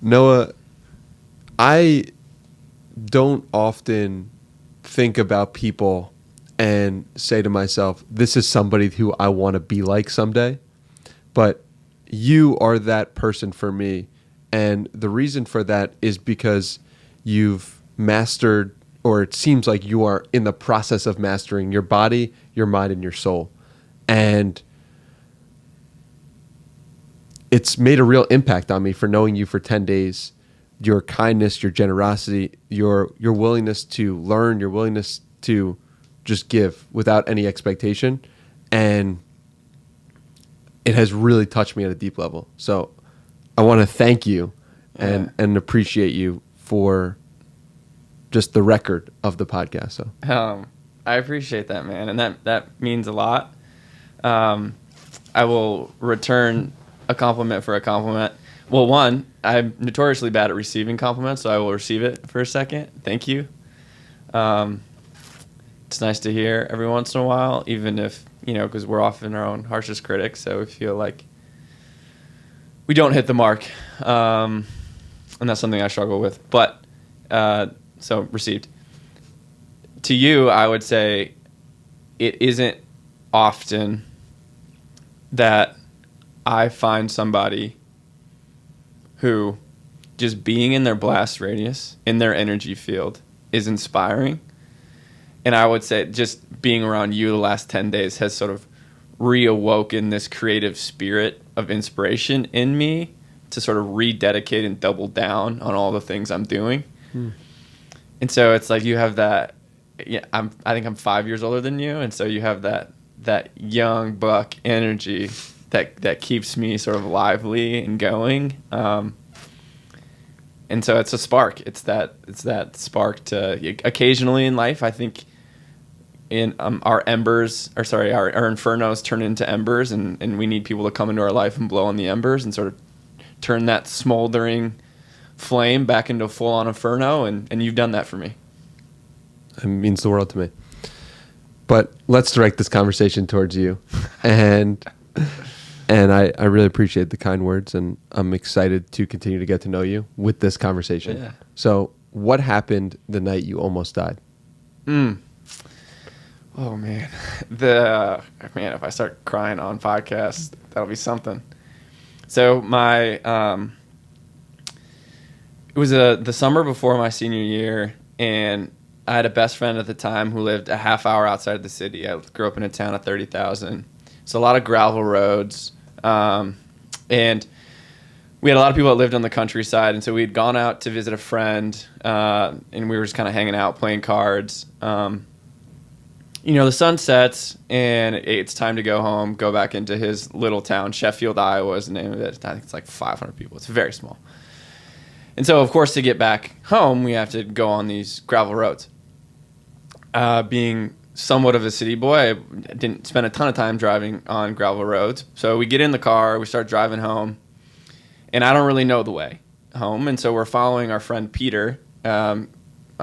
Noah, I don't often think about people and say to myself, this is somebody who I want to be like someday. But you are that person for me. And the reason for that is because you've mastered, or it seems like you are in the process of mastering your body, your mind, and your soul. And it's made a real impact on me for knowing you for 10 days. Your kindness, your generosity, your willingness to learn, your willingness to just give without any expectation. And it has really touched me at a deep level. So I want to thank you and appreciate you for just the record of the podcast. So I appreciate that, man. And that means a lot. I will return a compliment for a compliment. Well, one, I'm notoriously bad at receiving compliments, so I will receive it for a second. Thank you. It's nice to hear every once in a while, even if, because we're often our own harshest critics, so we feel like we don't hit the mark. And that's something I struggle with. But, so received. To you, I would say it isn't often that I find somebody who just being in their blast radius, in their energy field, is inspiring. And I would say just being around you the last 10 days has sort of reawoken this creative spirit of inspiration in me to sort of rededicate and double down on all the things I'm doing. And so it's like you have that, I think I'm 5 years older than you, and so you have that young buck energy that keeps me sort of lively and going. And so it's a spark. It's that spark to occasionally in life, I think in our infernos turn into embers, and we need people to come into our life and blow on the embers and sort of turn that smoldering flame back into a full-on inferno, and you've done that for me. It means the world to me. But let's direct this conversation towards you. And I really appreciate the kind words, and I'm excited to continue to get to know you with this conversation. Yeah. So what happened the night you almost died? Oh, man. If I start crying on podcasts, that'll be something. So it was the summer before my senior year, and I had a best friend at the time who lived a half hour outside of the city. I grew up in a town of 30,000. So a lot of gravel roads. And we had a lot of people that lived on the countryside. And so we had gone out to visit a friend, and we were just kind of hanging out, playing cards. The sun sets, and it's time to go home, go back into his little town. Sheffield, Iowa is the name of it. I think it's like 500 people. It's very small. And so, of course, to get back home, we have to go on these gravel roads. Being somewhat of a city boy, I didn't spend a ton of time driving on gravel roads. So we get in the car, we start driving home, and I don't really know the way home. And so we're following our friend Peter. I'm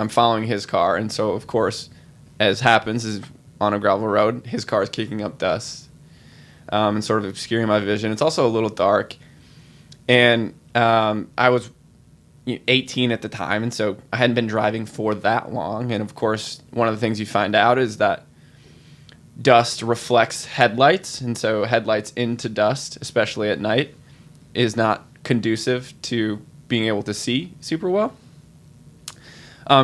following his car. And so, of course, as happens is on a gravel road, his car is kicking up dust and sort of obscuring my vision. It's also a little dark. And I was 18 at the time, and so I hadn't been driving for that long. And of course, one of the things you find out is that dust reflects headlights, and so headlights into dust, especially at night, is not conducive to being able to see super well.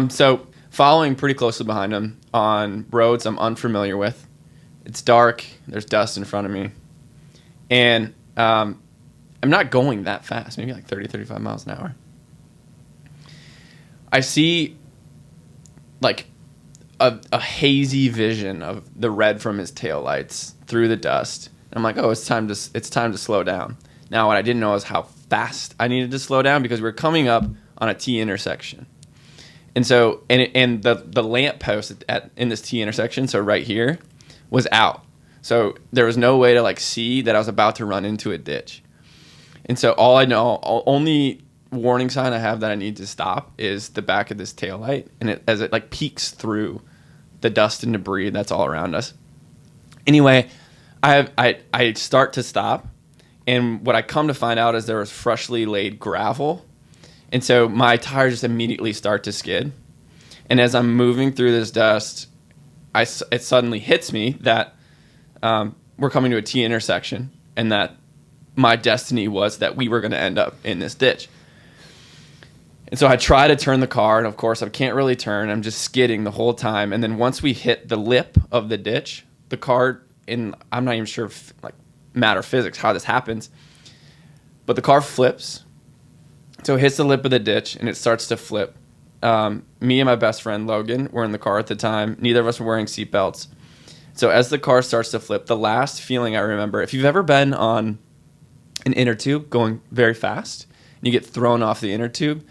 So following pretty closely behind him on roads I'm unfamiliar with. It's dark, there's dust in front of me, and I'm not going that fast, maybe like 30, 35 miles an hour. I see like a hazy vision of the red from his taillights through the dust. And I'm like, oh, it's time to slow down. Now, what I didn't know is how fast I needed to slow down, because we're coming up on a T intersection. And so, and the lamp post in this T intersection, so right here, was out. So there was no way to see that I was about to run into a ditch. And so only warning sign I have that I need to stop is the back of this taillight, and as it peeks through the dust and debris that's all around us. Anyway, I start to stop, and what I come to find out is there was freshly laid gravel, And so my tires just immediately start to skid. And as I'm moving through this dust, it suddenly hits me that we're coming to a T intersection and that my destiny was that we were going to end up in this ditch. And so I try to turn the car, and of course I can't really turn. I'm just skidding the whole time. And then once we hit the lip of the ditch, the car, and I'm not even sure if, like, matter of physics how this happens, but the car flips. So it hits the lip of the ditch and it starts to flip. Me and my best friend Logan were in the car at the time. Neither of us were wearing seatbelts. So as the car starts to flip, the last feeling I remember, if you've ever been on an inner tube going very fast and you get thrown off the inner tube,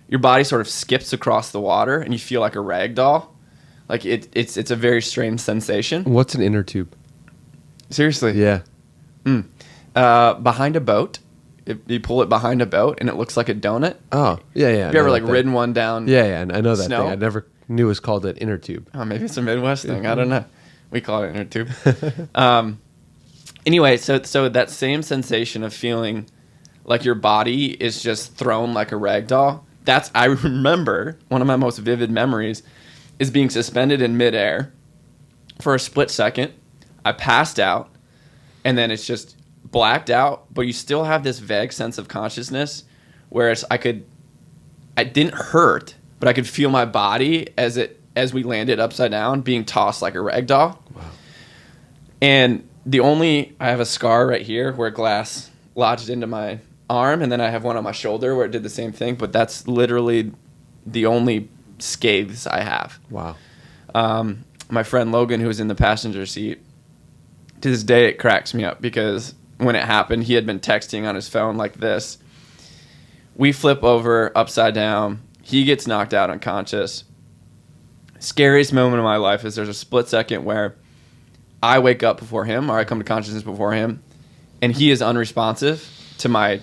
your body sort of skips across the water and you feel like a rag doll. Like it's a very strange sensation. What's an inner tube? Seriously? Yeah. Behind a boat. You pull it behind a boat and it looks like a donut. Oh, yeah. Have you ever ridden one down? Yeah, I know that snow? thing. I never knew it was called an inner tube. Oh, maybe it's a Midwest thing. I don't know. We call it inner tube. Anyway, so that same sensation of feeling like your body is just thrown like a rag doll. I remember one of my most vivid memories is being suspended in midair for a split second. I passed out, and then it's just blacked out, but you still have this vague sense of consciousness, whereas it didn't hurt, but I could feel my body as we landed upside down being tossed like a rag doll. Wow. And I have a scar right here where glass lodged into my arm, and then I have one on my shoulder where it did the same thing, but that's literally the only scathes I have. Wow. My friend Logan, who was in the passenger seat, to this day it cracks me up because when it happened, he had been texting on his phone like this. We flip over upside down. He gets knocked out unconscious. Scariest moment of my life is there's a split second where I wake up before him, or I come to consciousness before him, and he is unresponsive to my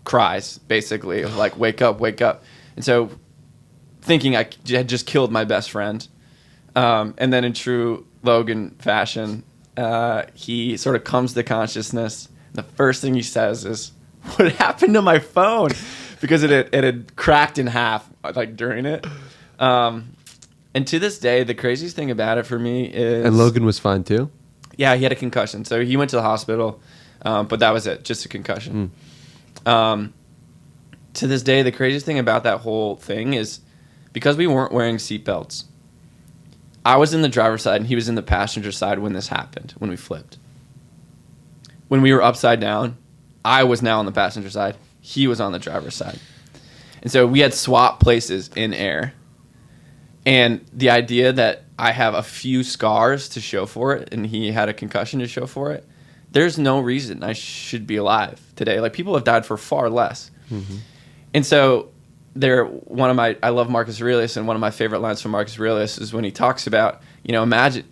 cries, basically, like, wake up, wake up. And so thinking I had just killed my best friend. And then in true Logan fashion, he sort of comes to consciousness. The first thing he says is, "What happened to my phone?" Because it had cracked in half, like, during it. And to this day, the craziest thing about it for me is... And Logan was fine too? Yeah, he had a concussion. So he went to the hospital, but that was it, just a concussion. To this day, the craziest thing about that whole thing is because we weren't wearing seatbelts, I was in the driver's side and he was in the passenger side when this happened, when we flipped. When we were upside down, I was now on the passenger side. He was on the driver's side. And so we had swapped places in air. And the idea that I have a few scars to show for it and he had a concussion to show for it, there's no reason I should be alive today. Like, people have died for far less. Mm-hmm. And so I love Marcus Aurelius, and one of my favorite lines from Marcus Aurelius is when he talks about, imagine,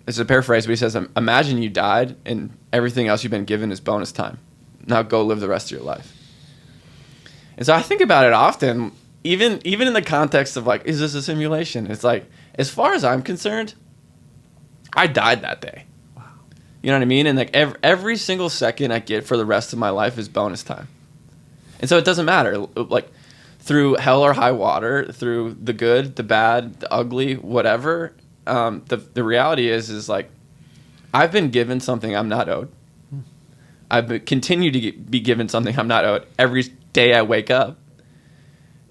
it's a paraphrase, but he says, imagine you died and everything else you've been given is bonus time. Now go live the rest of your life. And so I think about it often, even in the context of, like, is this a simulation? It's like, as far as I'm concerned, I died that day. Wow. You know what I mean? And, like, every single second I get for the rest of my life is bonus time. And so it doesn't matter, like, through hell or high water, through the good, the bad, the ugly, whatever. The reality is like, I've been given something I'm not owed. I've continued to be given something I'm not owed every day I wake up.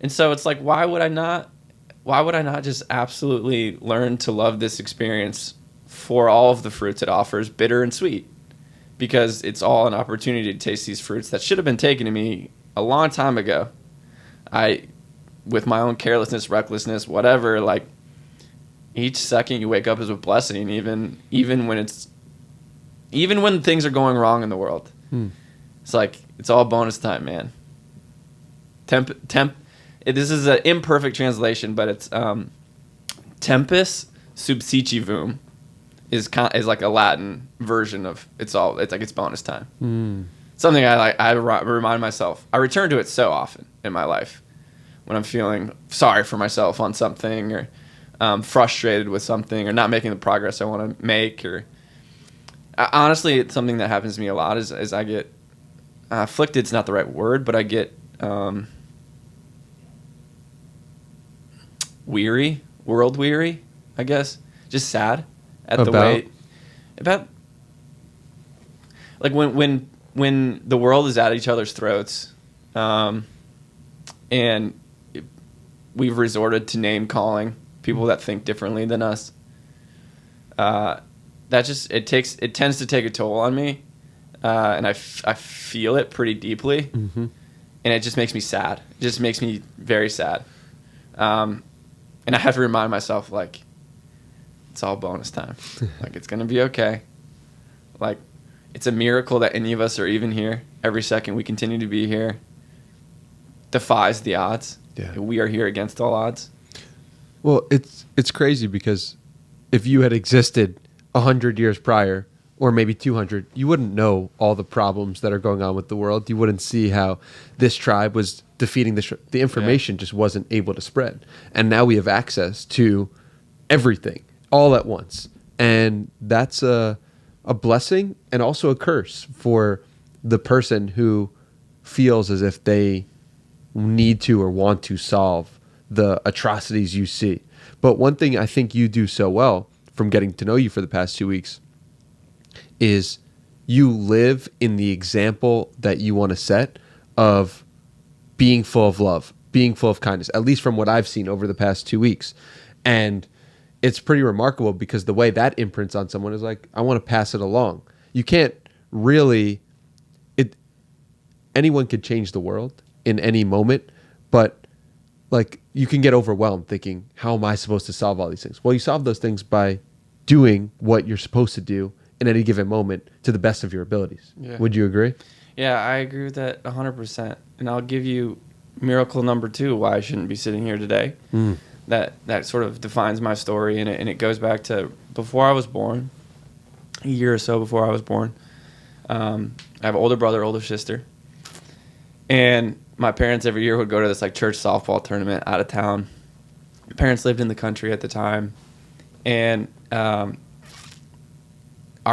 And so it's like, why would I not just absolutely learn to love this experience for all of the fruits it offers, bitter and sweet? Because it's all an opportunity to taste these fruits that should have been taken to me a long time ago. With my own carelessness, recklessness, whatever, like, each second you wake up is a blessing, even when things are going wrong in the world. It's like, it's all bonus time, man. This is an imperfect translation, but it's tempus subsicivum is like a Latin version of it's like it's bonus time. Something I remind myself. I return to it so often in my life when I'm feeling sorry for myself on something, or frustrated with something, or not making the progress I want to make. Or honestly, it's something that happens to me a lot is I get afflicted. It's not the right word, but I get world weary, I guess. Just sad at the About? way about like when the world is at each other's throats, and we've resorted to name calling people that think differently than us. That just it tends to take a toll on me, and I feel it pretty deeply, Mm-hmm. and it just makes me sad. It just makes me very sad, and I have to remind myself, like, it's all bonus time. Like, it's gonna be okay. Like, it's a miracle that any of us are even here. Every second we continue to be here defies the odds. Yeah. We are here against all odds. Well, it's crazy because if you had existed 100 years prior, or maybe 200, you wouldn't know all the problems that are going on with the world. You wouldn't see how this tribe was defeating the information just wasn't able to spread. And now we have access to everything all at once. And that's a blessing and also a curse for the person who feels as if they need to or want to solve the atrocities you see. But one thing I think you do so well from getting to know you for the past 2 weeks is you live in the example that you want to set of being full of love, being full of kindness, at least from what I've seen over the past 2 weeks. And it's pretty remarkable because the way that imprints on someone is like, I want to pass it along. You can't really, anyone could change the world in any moment, but like you can get overwhelmed thinking, how am I supposed to solve all these things? Well, you solve those things by doing what you're supposed to do in any given moment to the best of your abilities. Yeah. Would you agree? Yeah, I agree with that 100%. And I'll give you miracle number 2 why I shouldn't be sitting here today. That sort of defines my story, and it goes back to before I was born, a year or so before I was born. I have an older brother, older sister. And my parents every year would go to this like church softball tournament out of town. My parents lived in the country at the time. And our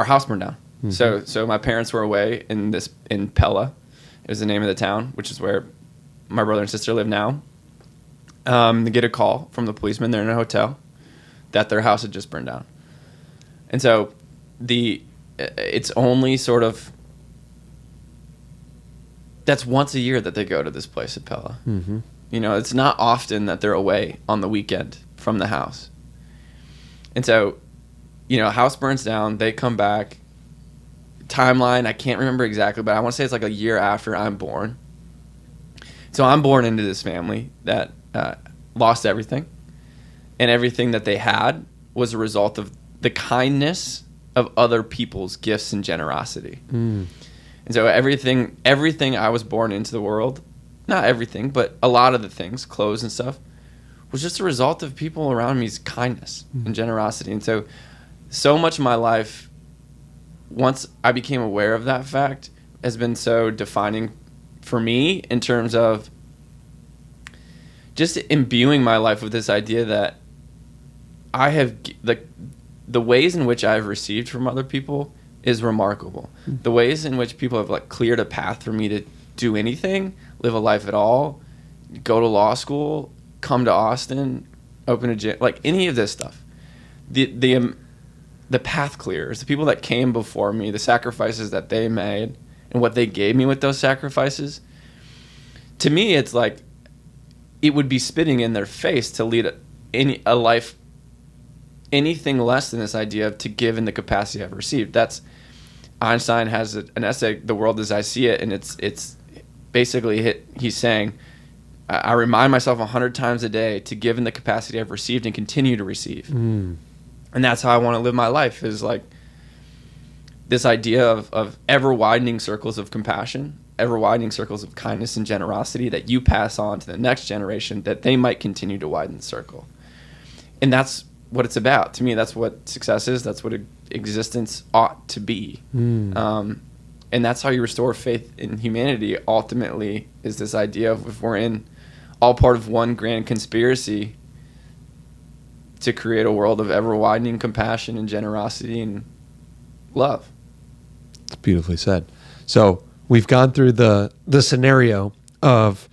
house burned down. Mm-hmm. So my parents were away in Pella. It was the name of the town, which is where my brother and sister live now. They get a call from the policeman. They're in a hotel that their house had just burned down. And so it's only sort of, that's once a year that they go to this place at Pella. Mm-hmm. You know, it's not often that they're away on the weekend from the house. And so, you know, house burns down, they come back. Timeline, I can't remember exactly, but I want to say it's like a year after I'm born. So I'm born into this family that lost everything. And everything that they had was a result of the kindness of other people's gifts and generosity. And so everything I was born into the world, not everything, but a lot of the things, clothes and stuff, was just a result of people around me's kindness and generosity. And so much of my life, once I became aware of that fact, has been so defining for me in terms of just imbuing my life with this idea that I have, the ways in which I've received from other people is remarkable. The ways in which people have like cleared a path for me to do anything, live a life at all, go to law school, come to Austin, open a gym, like any of this stuff. The path clearers, the people that came before me, the sacrifices that they made and what they gave me with those sacrifices, to me it's like it would be spitting in their face to lead a life anything less than this idea of to give in the capacity I've received. That's Einstein has an essay, The World as I See It, and it's basically he's saying, I remind myself 100 times a day to give in the capacity I've received and continue to receive. And that's how I want to live my life, is like this idea of ever widening circles of compassion, ever widening circles of kindness and generosity that you pass on to the next generation, that they might continue to widen the circle. And that's what it's about. To me, that's what success is. That's what existence ought to be. And that's how you restore faith in humanity, ultimately, is this idea of if we're in all part of one grand conspiracy to create a world of ever-widening compassion and generosity and love. It's beautifully said. So we've gone through the scenario of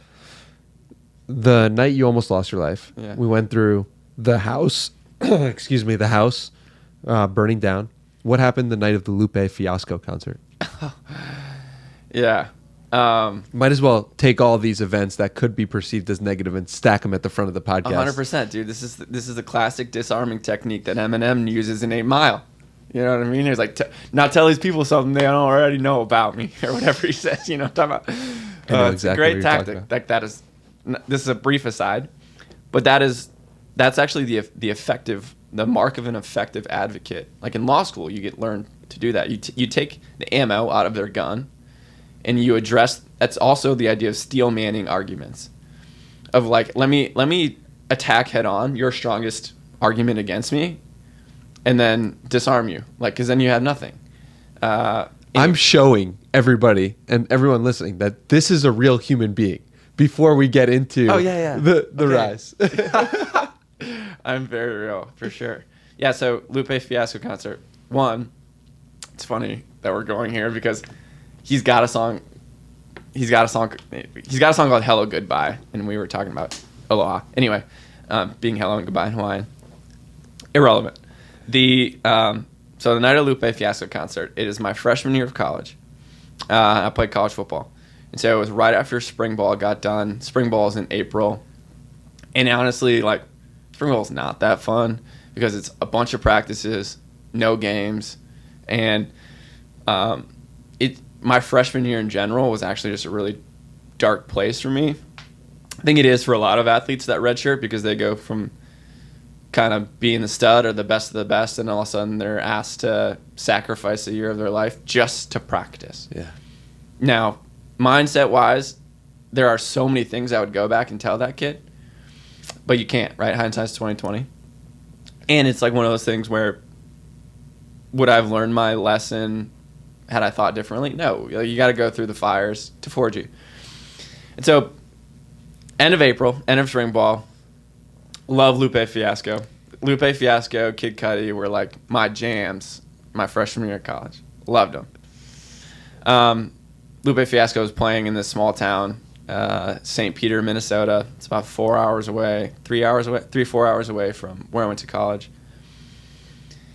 the night you almost lost your life, Yeah. we went through the house, excuse me, the house burning down. What happened the night of the Lupe Fiasco concert? Yeah. Might as well take all these events that could be perceived as negative and stack them at the front of the podcast. 100%, dude. This is a classic disarming technique that Eminem uses in 8 Mile. You know what I mean? He's like, not tell these people something they don't already know about me, or whatever he says. You know what I'm talking about? I know It's exactly a what great you're talking tactic. about. Like that is, this is a brief aside, but that's actually the mark of an effective advocate. Like in law school, you learn to do that. You take the ammo out of their gun, and you address. That's also the idea of steel manning arguments, of like, let me attack head on your strongest argument against me, and then disarm you, like, because then you have nothing. I'm showing everybody and everyone listening that this is a real human being before we get into the Okay. rise. I'm very real, for sure. Yeah, so Lupe Fiasco concert. One, it's funny that we're going here because he's got a song called Hello Goodbye, and we were talking about Aloha. Anyway, being hello and goodbye in Hawaiian. Irrelevant. So the night of Lupe Fiasco concert, it is my freshman year of college. I played college football. And so it was right after spring ball got done. Spring ball is in April. And honestly, like, spring ball is not that fun because it's a bunch of practices, no games. And my freshman year in general was actually just a really dark place for me. I think it is for a lot of athletes, that redshirt, because they go from kind of being the stud or the best of the best, and all of a sudden they're asked to sacrifice a year of their life just to practice. Yeah. Now, mindset-wise, there are so many things I would go back and tell that kid, but you can't, right? Hindsight's 20/20. And it's like one of those things where, would I have learned my lesson had I thought differently? No. You got to go through the fires to forge you. And so, end of April, end of spring ball, love Lupe Fiasco. Lupe Fiasco, Kid Cudi were like my jams my freshman year of college. Loved them. Lupe Fiasco was playing in this small town, St. Peter, Minnesota. It's about 4 hours away, 4 hours away from where I went to college.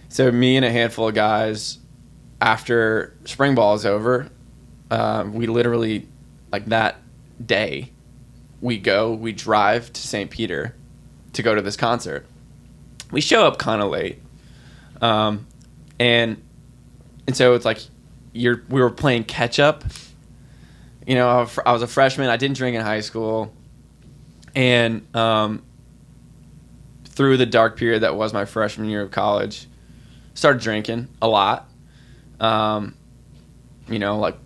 So me and a handful of guys, after spring ball is over, we literally, like that day, we drive to St. Peter to go to this concert. We show up kind of late. And so it's like we were playing catch up. You know, I was a freshman. I didn't drink in high school. And through the dark period that was my freshman year of college, started drinking a lot. You know, like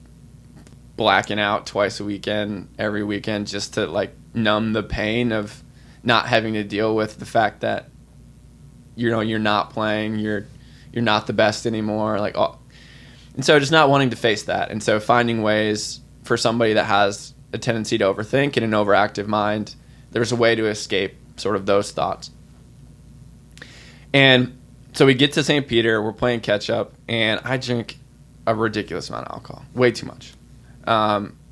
blacking out twice a weekend, every weekend, just to like numb the pain of not having to deal with the fact that, you know, you're not playing, you're not the best anymore, like, and so just not wanting to face that. And so finding ways for somebody that has a tendency to overthink and an overactive mind, there's a way to escape sort of those thoughts. And so we get to St. Peter, we're playing catch up, and I drink a ridiculous amount of alcohol, way too much.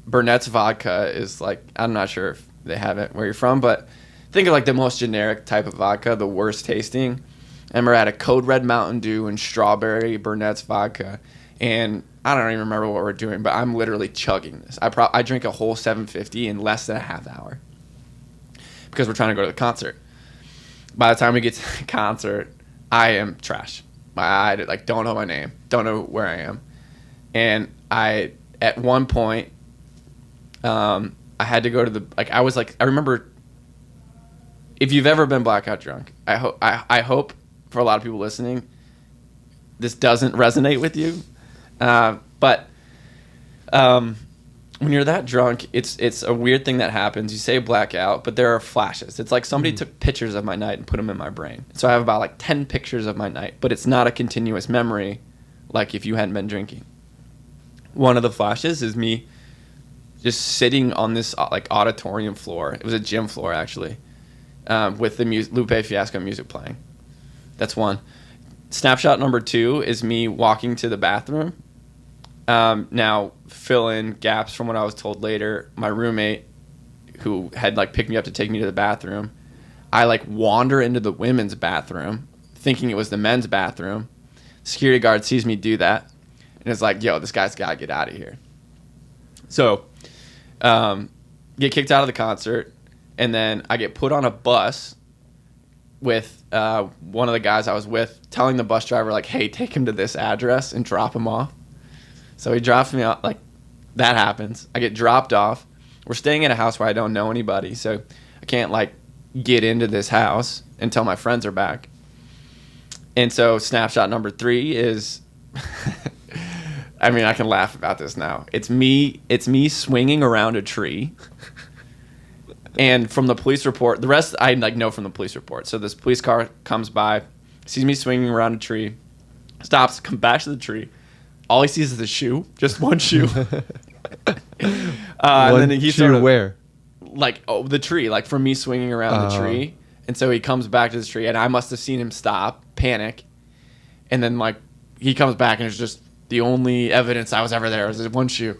Burnett's vodka is like, I'm not sure if they have it where you're from, but think of like the most generic type of vodka, the worst tasting. I remember I had a Code Red Mountain Dew and strawberry Burnett's vodka, and I don't even remember what we're doing, but I'm literally chugging this. I drink a whole 750 in less than a half hour because we're trying to go to the concert. By the time we get to the concert, I am trash. I like don't know my name, don't know where I am, and at one point, I had to go to I remember. If you've ever been blackout drunk, I hope for a lot of people listening, this doesn't resonate with you. But when you're that drunk, it's a weird thing that happens. You say blackout, but there are flashes. It's like somebody took pictures of my night and put them in my brain. So I have about like 10 pictures of my night, but it's not a continuous memory like if you hadn't been drinking. One of the flashes is me just sitting on this like auditorium floor. It was a gym floor actually, with the Lupe Fiasco music playing. That's one. Snapshot number 2 is me walking to the bathroom. Now, fill in gaps from what I was told later. My roommate, who had like picked me up to take me to the bathroom. I like wander into the women's bathroom thinking it was the men's bathroom. Security guard sees me do that and is like, yo, this guy's got to get out of here. So get kicked out of the concert, and then I get put on a bus with one of the guys I was with, telling the bus driver, like, hey, take him to this address and drop him off. So he drops me off. Like, that happens. I get dropped off. We're staying in a house where I don't know anybody, so I can't, like, get into this house until my friends are back. And so snapshot number 3 is... I mean, I can laugh about this now. It's me swinging around a tree. And from the police report, the rest I like know from the police report. So this police car comes by, sees me swinging around a tree, stops, comes back to the tree. All he sees is the shoe, just one shoe. And then he sort of where? Like, the tree, like from me swinging around the tree. And so he comes back to this tree, and I must have seen him stop, panic, and then like he comes back, and it's just the only evidence I was ever there was this one shoe.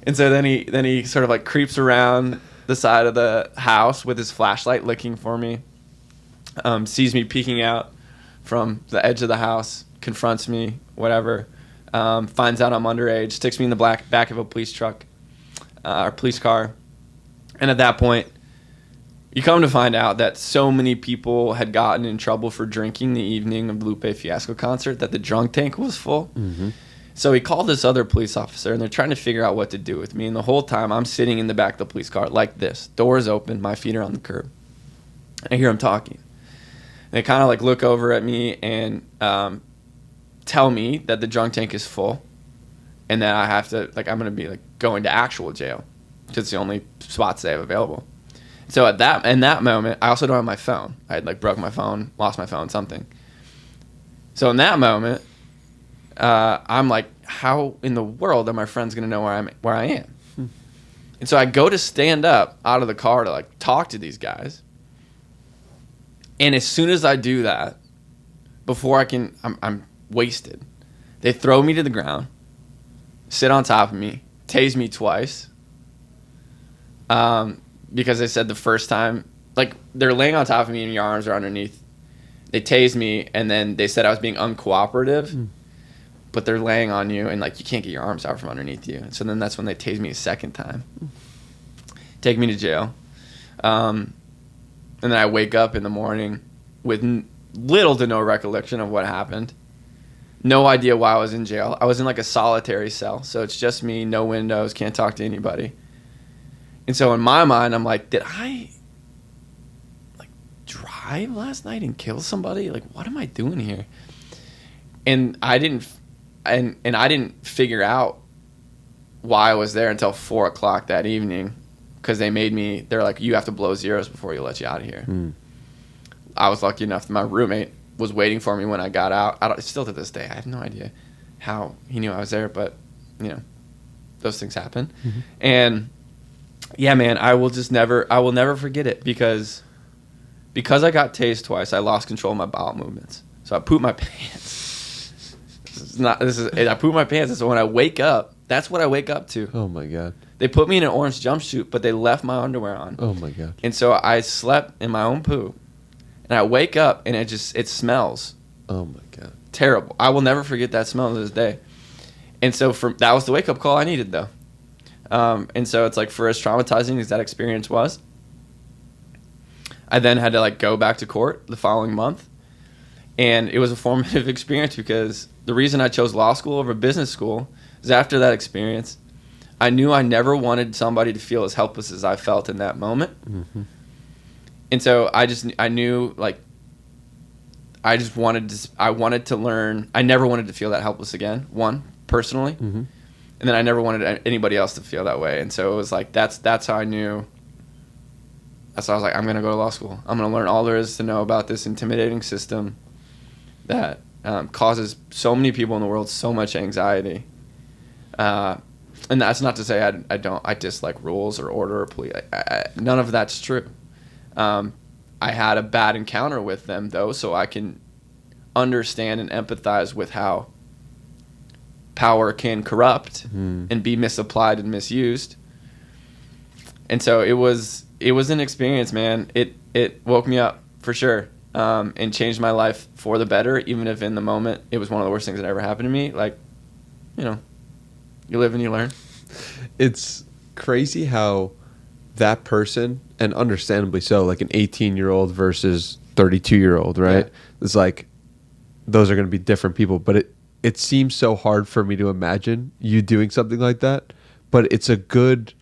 And so then he sort of like creeps around the side of the house with his flashlight looking for me, sees me peeking out from the edge of the house, confronts me, whatever, finds out I'm underage, sticks me in the back of a police truck or police car. And at that point, you come to find out that so many people had gotten in trouble for drinking the evening of the Lupe Fiasco concert that the drunk tank was full. Mm-hmm. So he called this other police officer, and they're trying to figure out what to do with me. And the whole time, I'm sitting in the back of the police car like this. Doors open, my feet are on the curb. I hear him talking. And they kind of like look over at me and tell me that the drunk tank is full and that I have to, like, I'm going to be like going to actual jail because it's the only spots they have available. So in that moment, I also don't have my phone. I had like broke my phone, lost my phone, something. So in that moment, I'm like, how in the world are my friends going to know where I am? And so I go to stand up out of the car to like talk to these guys. And as soon as I do that, before I'm wasted. They throw me to the ground, sit on top of me, tase me twice. Because they said the first time, like they're laying on top of me and your arms are underneath. They tased me, and then they said I was being uncooperative. But they're laying on you, and like you can't get your arms out from underneath you. And so then that's when they tased me a second time. Take me to jail. And then I wake up in the morning with little to no recollection of what happened. No idea why I was in jail. I was in like a solitary cell. So it's just me, no windows, can't talk to anybody. And so in my mind, I'm like, did I like drive last night and kill somebody? Like, what am I doing here? And I didn't figure out why I was there until 4:00 that evening, because they're like, you have to blow zeros before you let you out of here. I was lucky enough that my roommate was waiting for me when I got out. Still to this day, I have no idea how he knew I was there, but you know, those things happen. Mm-hmm. And yeah, man, I will never forget it because I got tased twice. I lost control of my bowel movements, so I pooped my pants. I pooped my pants, and so when I wake up, that's what I wake up to. Oh my god! They put me in an orange jumpsuit, but they left my underwear on. Oh my god! And so I slept in my own poo, and I wake up and it smells. Oh my god! Terrible. I will never forget that smell to this day. And so that was the wake up call I needed, though. And so it's like, for as traumatizing as that experience was, I then had to like go back to court the following month, and it was a formative experience because the reason I chose law school over business school is after that experience, I knew I never wanted somebody to feel as helpless as I felt in that moment. Mm-hmm. And so I knew like, I wanted to learn. I never wanted to feel that helpless again. One, personally. Mm-hmm. And then I never wanted anybody else to feel that way. And so it was like, that's how I knew. That's how I was like, I'm going to go to law school. I'm going to learn all there is to know about this intimidating system that causes so many people in the world so much anxiety. And that's not to say I dislike rules or order or police. None of that's true. I had a bad encounter with them, though, so I can understand and empathize with how power can corrupt and be misapplied and misused. And so it was an experience, man. It woke me up for sure, and changed my life for the better, even if in the moment it was one of the worst things that ever happened to me. Like, you know, you live and you learn. It's crazy how that person, and understandably so, like an 18-year-old versus 32-year-old, right? Yeah. It's like those are going to be different people, but it seems so hard for me to imagine you doing something like that. But it's a good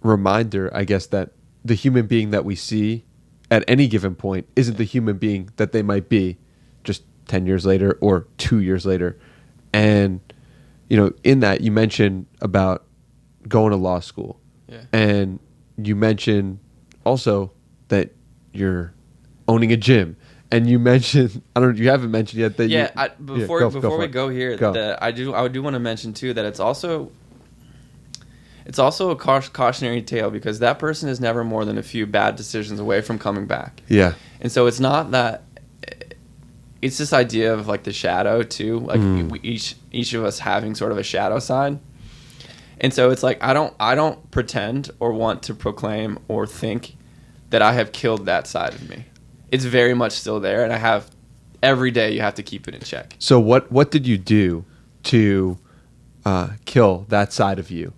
reminder, I guess, that the human being that we see at any given point isn't the human being that they might be just 10 years later or 2 years later. And, you know, in that you mentioned about going to law school. Yeah. And you mentioned also that you're owning a gym. And you mentioned, I don't know, you haven't mentioned yet that before we it. go here, Go. I do want to mention too that it's also a cautionary tale, because that person is never more than a few bad decisions away from coming back. Yeah. And so it's not that, it's this idea of like the shadow too, like we each of us having sort of a shadow side. And so it's like I don't pretend or want to proclaim or think that I have killed that side of me. It's very much still there, and I have every day you have to keep it in check. So what did you do to kill that side of you,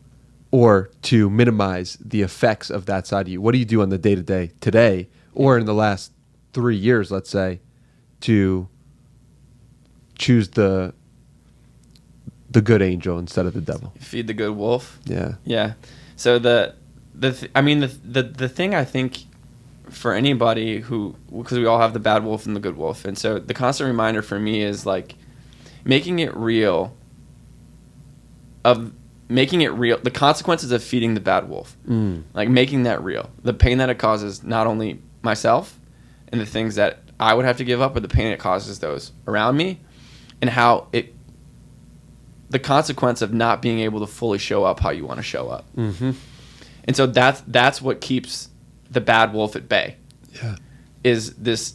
or to minimize the effects of that side of you? What do you do on the day-to-day today, or in the last 3 years, let's say, to choose the good angel instead of the devil? Feed the good wolf. Yeah. Yeah. So the thing I think for anybody because we all have the bad wolf and the good wolf, and so the constant reminder for me is like making it real, the consequences of feeding the bad wolf, like making that real, the pain that it causes not only myself and the things that I would have to give up, but the pain it causes those around me, and how the consequence of not being able to fully show up how you want to show up. Mm-hmm. And so that's what keeps the bad wolf at bay. Yeah. Is this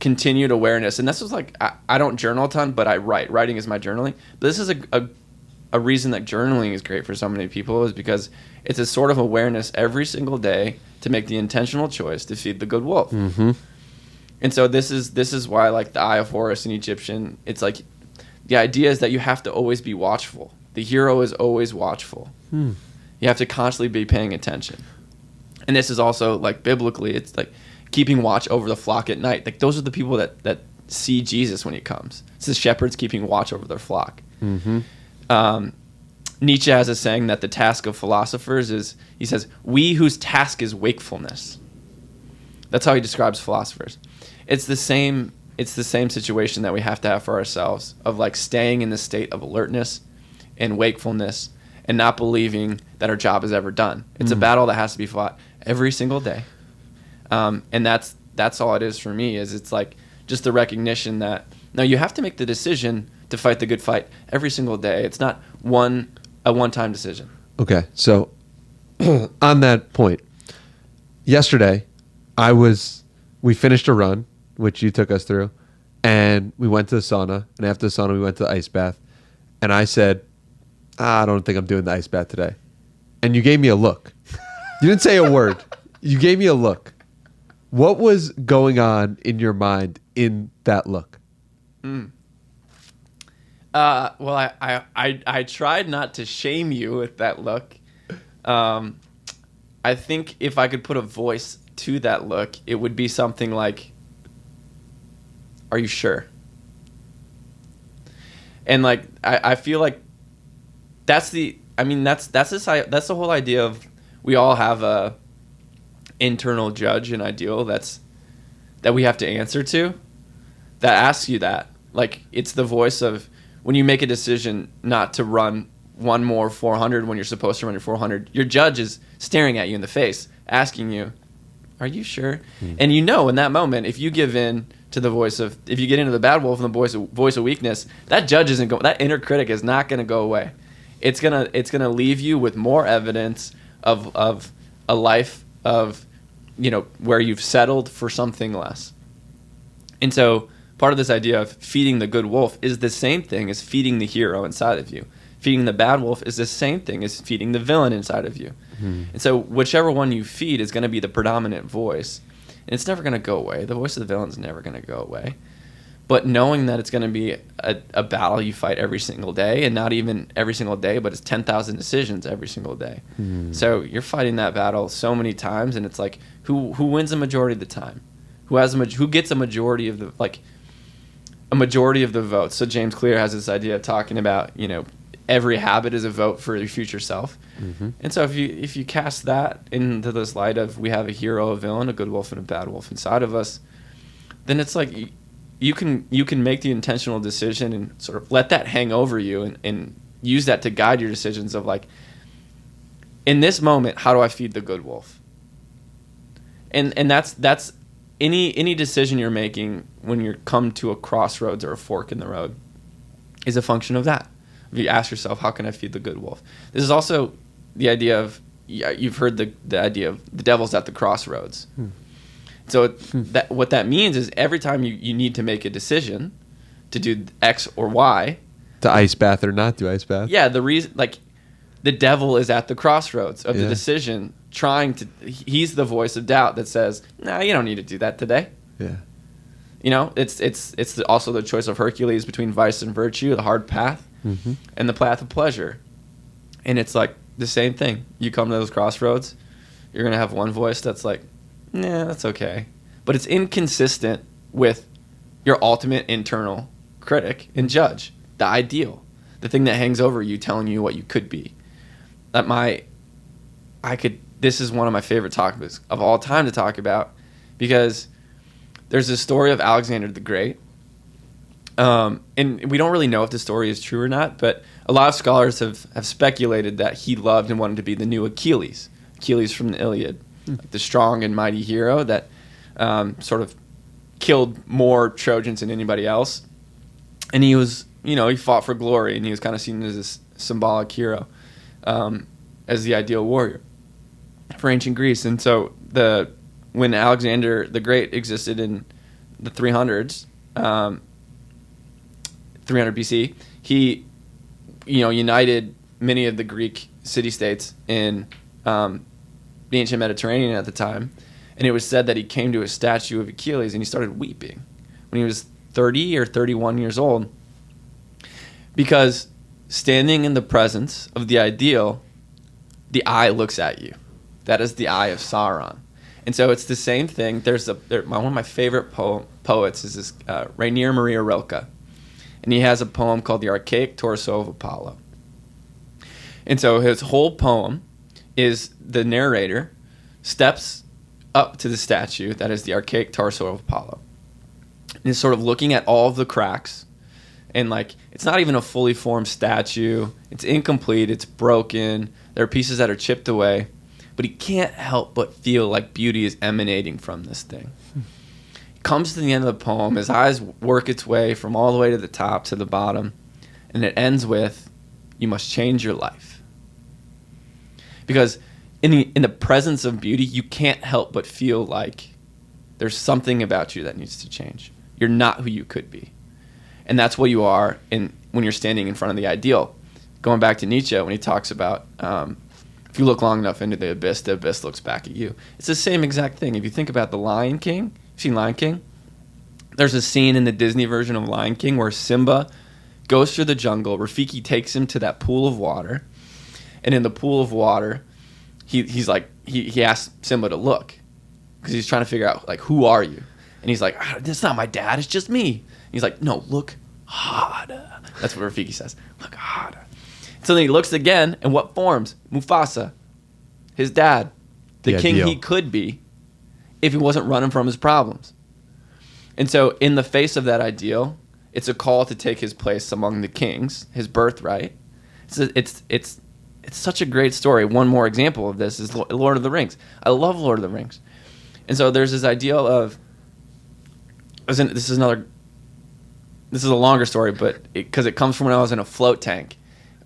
continued awareness. And this was like, I don't journal a ton, but I write. Writing is my journaling. But this is a reason that journaling is great for so many people, is because it's a sort of awareness every single day to make the intentional choice to feed the good wolf. Mm-hmm. And so this is why, like the Eye of Horus in Egyptian, it's like the idea is that you have to always be watchful. The hero is always watchful. You have to constantly be paying attention. And this is also like biblically, it's like keeping watch over the flock at night. Like those are the people that see Jesus when he comes. It's the shepherds keeping watch over their flock. Mm-hmm. Nietzsche has a saying that the task of philosophers is, he says, we whose task is wakefulness. That's how he describes philosophers. It's the same situation that we have to have for ourselves, of like staying in the state of alertness and wakefulness and not believing that our job is ever done. It's a battle that has to be fought every single day. And that's all it is for me, is it's like just the recognition that, no, you have to make the decision to fight the good fight every single day. It's not a one-time decision. Okay, so on that point, yesterday we finished a run, which you took us through, and we went to the sauna, and after the sauna we went to the ice bath, and I said, I don't think I'm doing the ice bath today. And you gave me a look. You didn't say a word. You gave me a look. What was going on in your mind in that look? Well, I tried not to shame you with that look. I think if I could put a voice to that look, it would be something like, "Are you sure?" And like I feel like that's the whole idea of, we all have a internal judge and ideal that we have to answer to, that asks you that. Like, it's the voice of, when you make a decision not to run one more 400 when you're supposed to run your 400, your judge is staring at you in the face, asking you, "Are you sure?" And you know in that moment, if you give in to the voice of, if you get into the bad wolf and the voice of weakness, that judge isn't going, that inner critic is not going to go away. It's gonna leave you with more evidence of a life of, where you've settled for something less. And so part of this idea of feeding the good wolf is the same thing as feeding the hero inside of you, feeding the bad wolf is the same thing as feeding the villain inside of you. And so whichever one you feed is going to be the predominant voice. And it's never going to go away. The voice of the villain's never going to go away. But knowing that it's going to be a battle you fight every single day, and not even every single day, but it's 10,000 decisions every single day. So you're fighting that battle so many times, and it's like, who wins the majority of the time? Who gets a majority of the votes? So James Clear has this idea of talking about, every habit is a vote for your future self. And so if you cast that into this light of we have a hero, a villain, a good wolf, and a bad wolf inside of us, then it's like you can make the intentional decision and sort of let that hang over you and use that to guide your decisions of like, in this moment, how do I feed the good wolf? And that's any decision you're making when you come to a crossroads or a fork in the road is a function of that. If you ask yourself, how can I feed the good wolf? This is also the idea of, you've heard the idea of the devil's at the crossroads. So what that means is every time you need to make a decision to do X or Y, to ice bath or not do ice bath. Yeah, the reason, like, the devil is at the crossroads of the decision, he's the voice of doubt that says, "Nah, you don't need to do that today." Yeah. It's also the choice of Hercules between vice and virtue, the hard path, and the path of pleasure. And it's like the same thing. You come to those crossroads, you're going to have one voice that's like, "Nah, that's okay." But it's inconsistent with your ultimate internal critic and judge, the ideal, the thing that hangs over you telling you what you could be. This is one of my favorite topics of all time to talk about, because there's this story of Alexander the Great. And we don't really know if the story is true or not, but a lot of scholars have speculated that he loved and wanted to be the new Achilles from the Iliad, the strong and mighty hero that sort of killed more Trojans than anybody else. And he was, he fought for glory, and he was kind of seen as this symbolic hero, as the ideal warrior for ancient Greece. And so when Alexander the Great existed in the 300s, 300 BC, he, united many of the Greek city-states in the ancient Mediterranean at the time. And it was said that he came to a statue of Achilles and he started weeping when he was 30 or 31 years old, because standing in the presence of the ideal, the eye looks at you. That is the eye of Sauron. And so it's the same thing. One of my favorite poets is this Rainier Maria Rilke. And he has a poem called The Archaic Torso of Apollo. And so his whole poem is the narrator steps up to the statue that is the archaic torso of Apollo. And he's sort of looking at all of the cracks. And like, it's not even a fully formed statue. It's incomplete. It's broken. There are pieces that are chipped away. But he can't help but feel like beauty is emanating from this thing. He comes to the end of the poem. His eyes work its way from all the way to the top to the bottom. And it ends with, "You must change your life." Because in the presence of beauty, you can't help but feel like there's something about you that needs to change. You're not who you could be. And that's what you are when you're standing in front of the ideal. Going back to Nietzsche, when he talks about if you look long enough into the abyss looks back at you. It's the same exact thing. If you think about The Lion King, you've seen Lion King? There's a scene in the Disney version of Lion King where Simba goes through the jungle. Rafiki takes him to that pool of water. And in the pool of water, he asks Simba to look, because he's trying to figure out, like, who are you? And he's like, "That's not my dad, it's just me." And he's like, "No, look harder." That's what Rafiki says. "Look harder." So then he looks again, and what forms? Mufasa, his dad, the king ideal. he could be if he wasn't running from his problems. And so in the face of that ideal, it's a call to take his place among the kings, his birthright. It's such a great story. One more example of this is Lord of the Rings. I love Lord of the Rings. And so there's this ideal of, this is a longer story, but because it comes from when I was in a float tank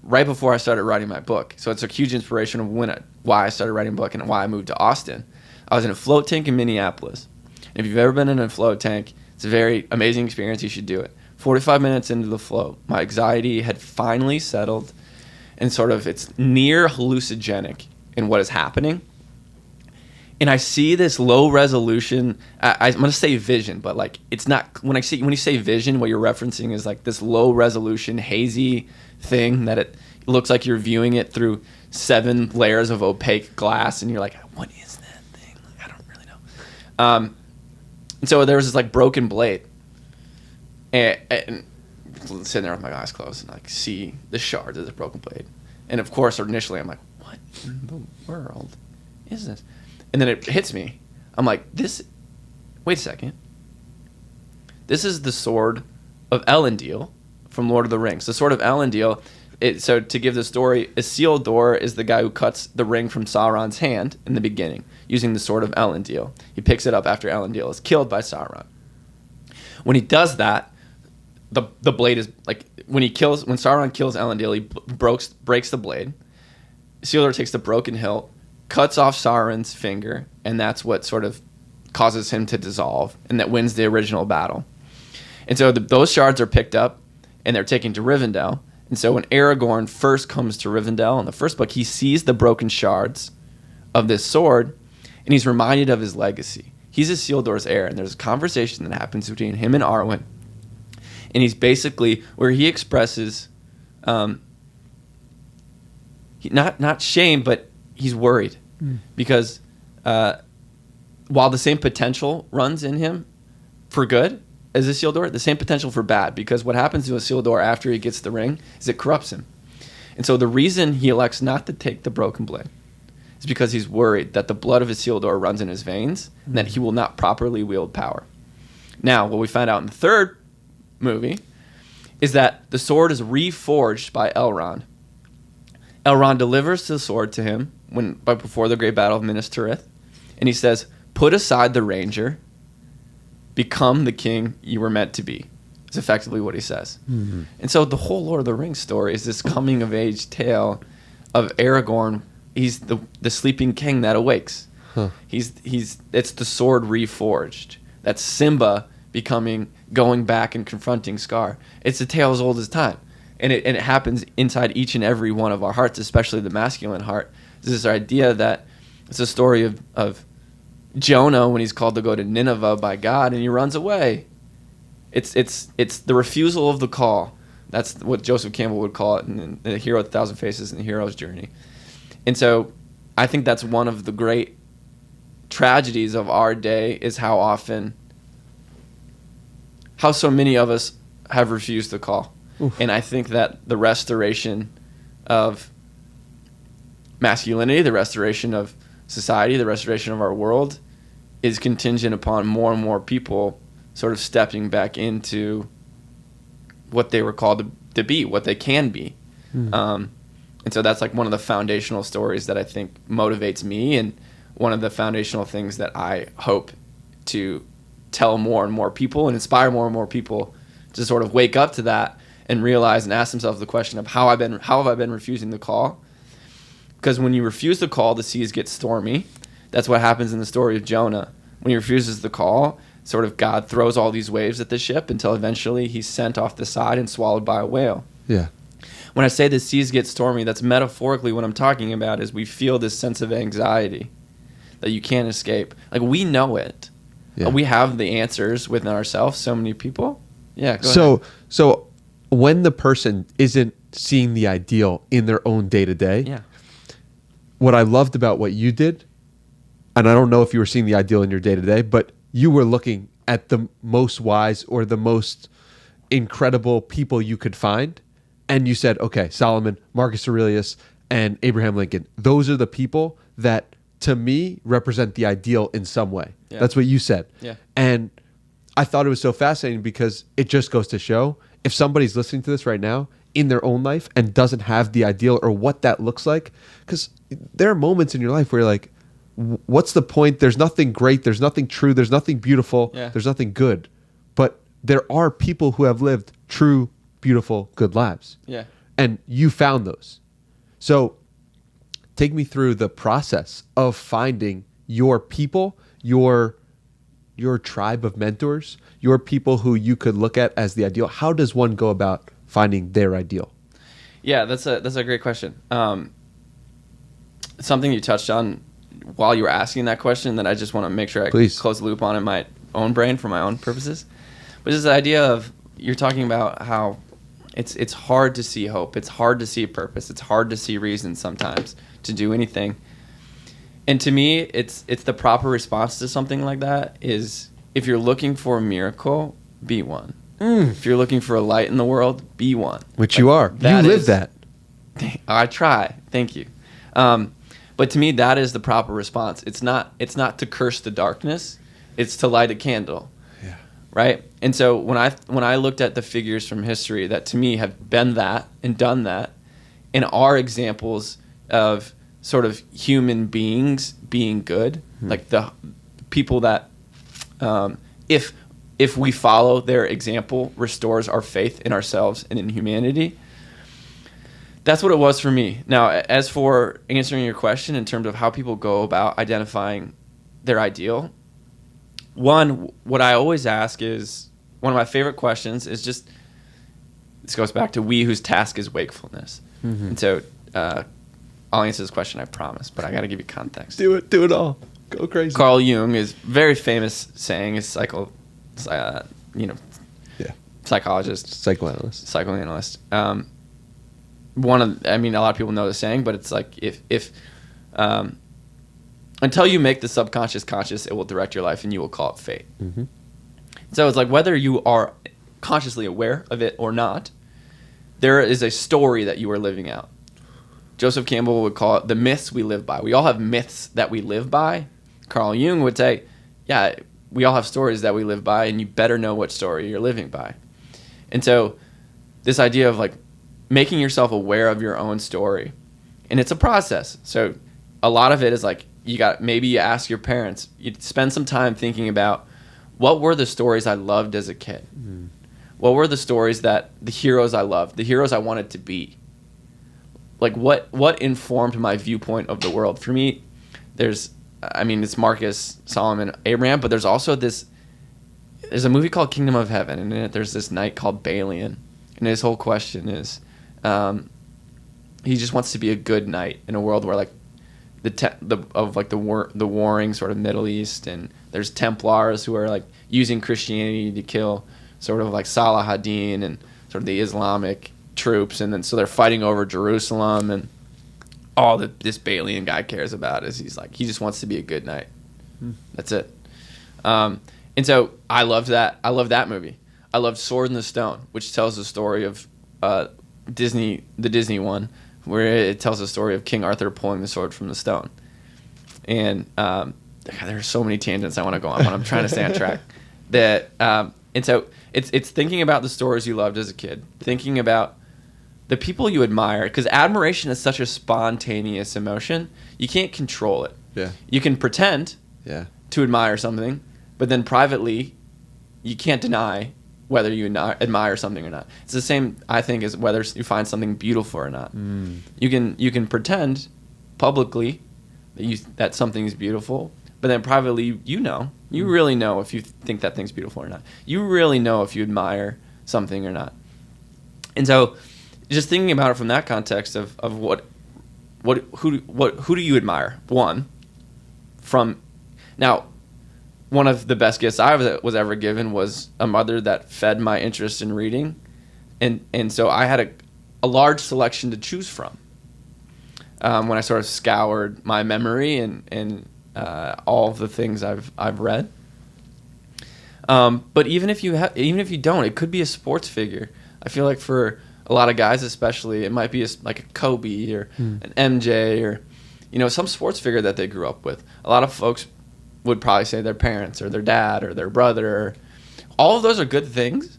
right before I started writing my book. So it's a huge inspiration of why I started writing a book and why I moved to Austin. I was in a float tank in Minneapolis. And if you've ever been in a float tank, it's a very amazing experience. You should do it. 45 minutes into the float, my anxiety had finally settled. and sort of it's near hallucinogenic in what is happening. And I see this low resolution. I'm going to say vision, but like it's not. When you say vision, what you're referencing is like this low resolution, hazy thing that it looks like you're viewing it through 7 layers of opaque glass, and you're like, what is that thing? I don't really know. And so there was this like broken blade, and sitting there with my eyes closed, and like see the shards of this broken blade. And of course, initially, I'm like, what in the world is this? And then it hits me. I'm like, wait a second. This is the sword of Elendil from Lord of the Rings. The sword of Elendil, so to give the story, Isildur is the guy who cuts the ring from Sauron's hand in the beginning, using the sword of Elendil. He picks it up after Elendil is killed by Sauron. When he does that, the blade is, like, when Sauron kills Elendil, he breaks the blade. Isildur takes the broken hilt, cuts off Sauron's finger, and that's what sort of causes him to dissolve, and that wins the original battle. And so those shards are picked up, and they're taken to Rivendell. And so when Aragorn first comes to Rivendell in the first book, he sees the broken shards of this sword, and he's reminded of his legacy. He's Isildur's heir, and there's a conversation that happens between him and Arwen, and he's basically where he expresses not shame, but he's worried because while the same potential runs in him for good as Isildur, the same potential for bad, because what happens to Isildur after he gets the ring is it corrupts him. And so the reason he elects not to take the broken blade is because he's worried that the blood of Isildur runs in his veins and that he will not properly wield power. Now, what we find out in the third movie is that the sword is reforged by Elrond. Elrond delivers the sword to him before the great battle of Minas Tirith, and he says, "Put aside the ranger, become the king you were meant to be." It's effectively what he says. Mm-hmm. And so the whole Lord of the Rings story is this coming of age tale of Aragorn. He's the sleeping king that awakes. Huh. It's the sword reforged. That's Simba going back and confronting Scar. It's a tale as old as time. And it happens inside each and every one of our hearts, especially the masculine heart. There's this idea that it's a story of Jonah when he's called to go to Nineveh by God and he runs away. It's the refusal of the call. That's what Joseph Campbell would call it in The Hero with a Thousand Faces and The Hero's Journey. And so I think that's one of the great tragedies of our day is how so many of us have refused the call. Oof. And I think that the restoration of masculinity, the restoration of society, the restoration of our world is contingent upon more and more people sort of stepping back into what they were called to be, what they can be. Mm. And so that's like one of the foundational stories that I think motivates me, and one of the foundational things that I hope to tell more and more people and inspire more and more people to sort of wake up to that and realize and ask themselves the question of how have I been refusing the call? Because when you refuse the call, the seas get stormy. That's what happens in the story of Jonah. When he refuses the call, sort of God throws all these waves at the ship until eventually he's sent off the side and swallowed by a whale. Yeah. When I say the seas get stormy, that's metaphorically what I'm talking about is we feel this sense of anxiety that you can't escape. Like, we know it. Yeah. We have the answers within ourselves, so many people. Yeah, go ahead. So when the person isn't seeing the ideal in their own day-to-day, yeah. What I loved about what you did, and I don't know if you were seeing the ideal in your day-to-day, but you were looking at the most wise or the most incredible people you could find, and you said, okay, Solomon, Marcus Aurelius, and Abraham Lincoln, those are the people that, to me, represent the ideal in some way. Yeah. That's what you said. Yeah. And I thought it was so fascinating because it just goes to show if somebody's listening to this right now in their own life and doesn't have the ideal or what that looks like, because there are moments in your life where you're like, what's the point? There's nothing great. There's nothing true. There's nothing beautiful. Yeah. There's nothing good. But there are people who have lived true, beautiful, good lives. Yeah. And you found those. So take me through the process of finding your people, your tribe of mentors, your people who you could look at as the ideal. How does one go about finding their ideal? Yeah, that's a great question. Something you touched on while you were asking that question that I just want to make sure I Please. close the loop on in my own brain for my own purposes, which is the idea of you're talking about how it's hard to see hope, it's hard to see purpose, it's hard to see reason sometimes to do anything. And to me, it's the proper response to something like that is if you're looking for a miracle, be one. If you're looking for a light in the world, be one. Which you are. You live that. I try. Thank you. But to me, that is the proper response. It's not to curse the darkness. It's to light a candle. Yeah. Right? And so when I looked at the figures from history that to me have been that and done that and are examples of sort of human beings being good, like the people that if we follow their example restores our faith in ourselves and in humanity. That's what it was for me. Now, as for answering your question in terms of how people go about identifying their ideal, one, what I always ask is, one of my favorite questions is just, this goes back to we whose task is wakefulness. And so I'll answer this question, I promise, but I got to give you context. Do it all. Go crazy. Carl Jung is very famous saying, is psychologist, psychoanalyst. A lot of people know the saying, but it's like if until you make the subconscious conscious, it will direct your life, and you will call it fate. So it's like whether you are consciously aware of it or not, there is a story that you are living out. Joseph Campbell would call it the myths we live by. We all have myths that we live by. Carl Jung would say, yeah, we all have stories that we live by, and you better know what story you're living by. And so this idea of like making yourself aware of your own story, and it's a process. So a lot of it is like maybe you ask your parents, you spend some time thinking about what were the stories I loved as a kid? What were the stories that the heroes I loved, the heroes I wanted to be? Like what informed my viewpoint of the world? For me, it's Marcus, Solomon, Abraham, but there's also there's a movie called Kingdom of Heaven, and in it there's this knight called Balian, and his whole question is, he just wants to be a good knight in a world where like the warring sort of Middle East, and there's Templars who are like using Christianity to kill sort of like Salah ad-Din and sort of the Islamic troops, and then so they're fighting over Jerusalem, and all that this Balian guy cares about is he just wants to be a good knight. That's it. And so I loved that. I loved that movie. I loved Sword in the Stone, which tells the story of the Disney one, where it tells the story of King Arthur pulling the sword from the stone. And there are so many tangents I want to go on, but I'm trying to stay on track. And so it's thinking about the stories you loved as a kid, thinking about the people you admire, because admiration is such a spontaneous emotion. You can't control it. Yeah. You can pretend to admire something, but then privately, you can't deny whether you admire something or not. It's the same, I think, as whether you find something beautiful or not. You can pretend publicly that something is beautiful, but then privately, you really know if you think that thing's beautiful or not. You really know if you admire something or not. And so, just thinking about it from that context of who do you admire? One of the best gifts I was ever given was a mother that fed my interest in reading, and so I had a large selection to choose from when I sort of scoured my memory and all of the things I've read. But even if you don't, it could be a sports figure. I feel like for a lot of guys, especially, it might be like a Kobe or an MJ or some sports figure that they grew up with. A lot of folks would probably say their parents or their dad or their brother. All of those are good things.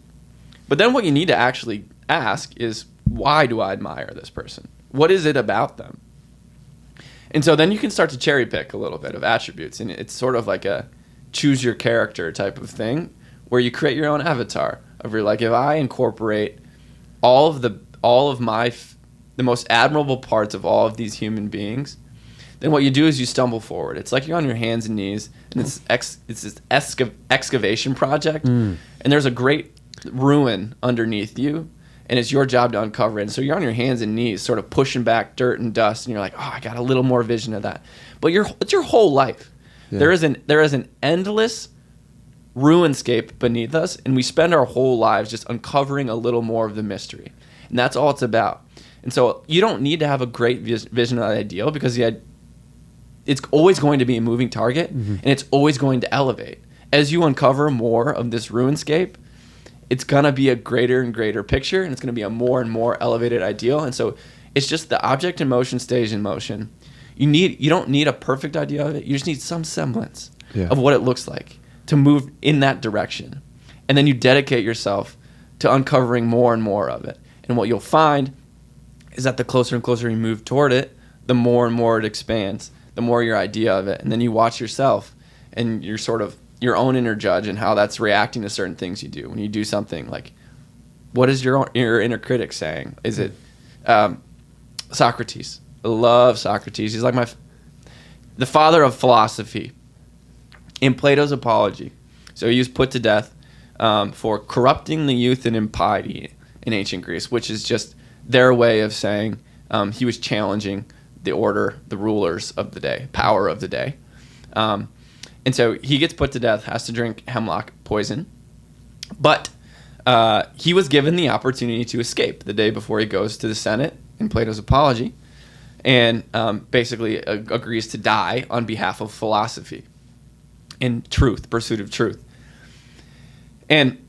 But then what you need to actually ask is, why do I admire this person? What is it about them? And so then you can start to cherry pick a little bit of attributes. And it's sort of like a choose your character type of thing where you create your own avatar of if I incorporate the most admirable parts of all of these human beings, then what you do is you stumble forward. It's like you're on your hands and knees, and it's this excavation project, and there's a great ruin underneath you, and it's your job to uncover it. And so you're on your hands and knees sort of pushing back dirt and dust, and you're like, oh, I got a little more vision of that. But it's your whole life. Yeah. There is an endless ruinscape beneath us, and we spend our whole lives just uncovering a little more of the mystery. And that's all it's about. And so you don't need to have a great vision of the ideal, because it's always going to be a moving target, and it's always going to elevate. As you uncover more of this ruinscape, it's going to be a greater and greater picture, and it's going to be a more and more elevated ideal. And so it's just the object in motion stays in motion. You don't need a perfect idea of it. You just need some semblance of what it looks like to move in that direction. And then you dedicate yourself to uncovering more and more of it. And what you'll find is that the closer and closer you move toward it, the more and more it expands, the more your idea of it. And then you watch yourself, and you're sort of your own inner judge and how that's reacting to certain things you do. When you do something, like, what is your inner critic saying? Is it Socrates? I love Socrates. He's like the father of philosophy. In Plato's Apology, so he was put to death for corrupting the youth in impiety in ancient Greece, which is just their way of saying he was challenging the order, the rulers of the day, power of the day. And so he gets put to death, has to drink hemlock poison. But he was given the opportunity to escape the day before he goes to the Senate in Plato's Apology, and basically agrees to die on behalf of philosophy and truth, pursuit of truth. And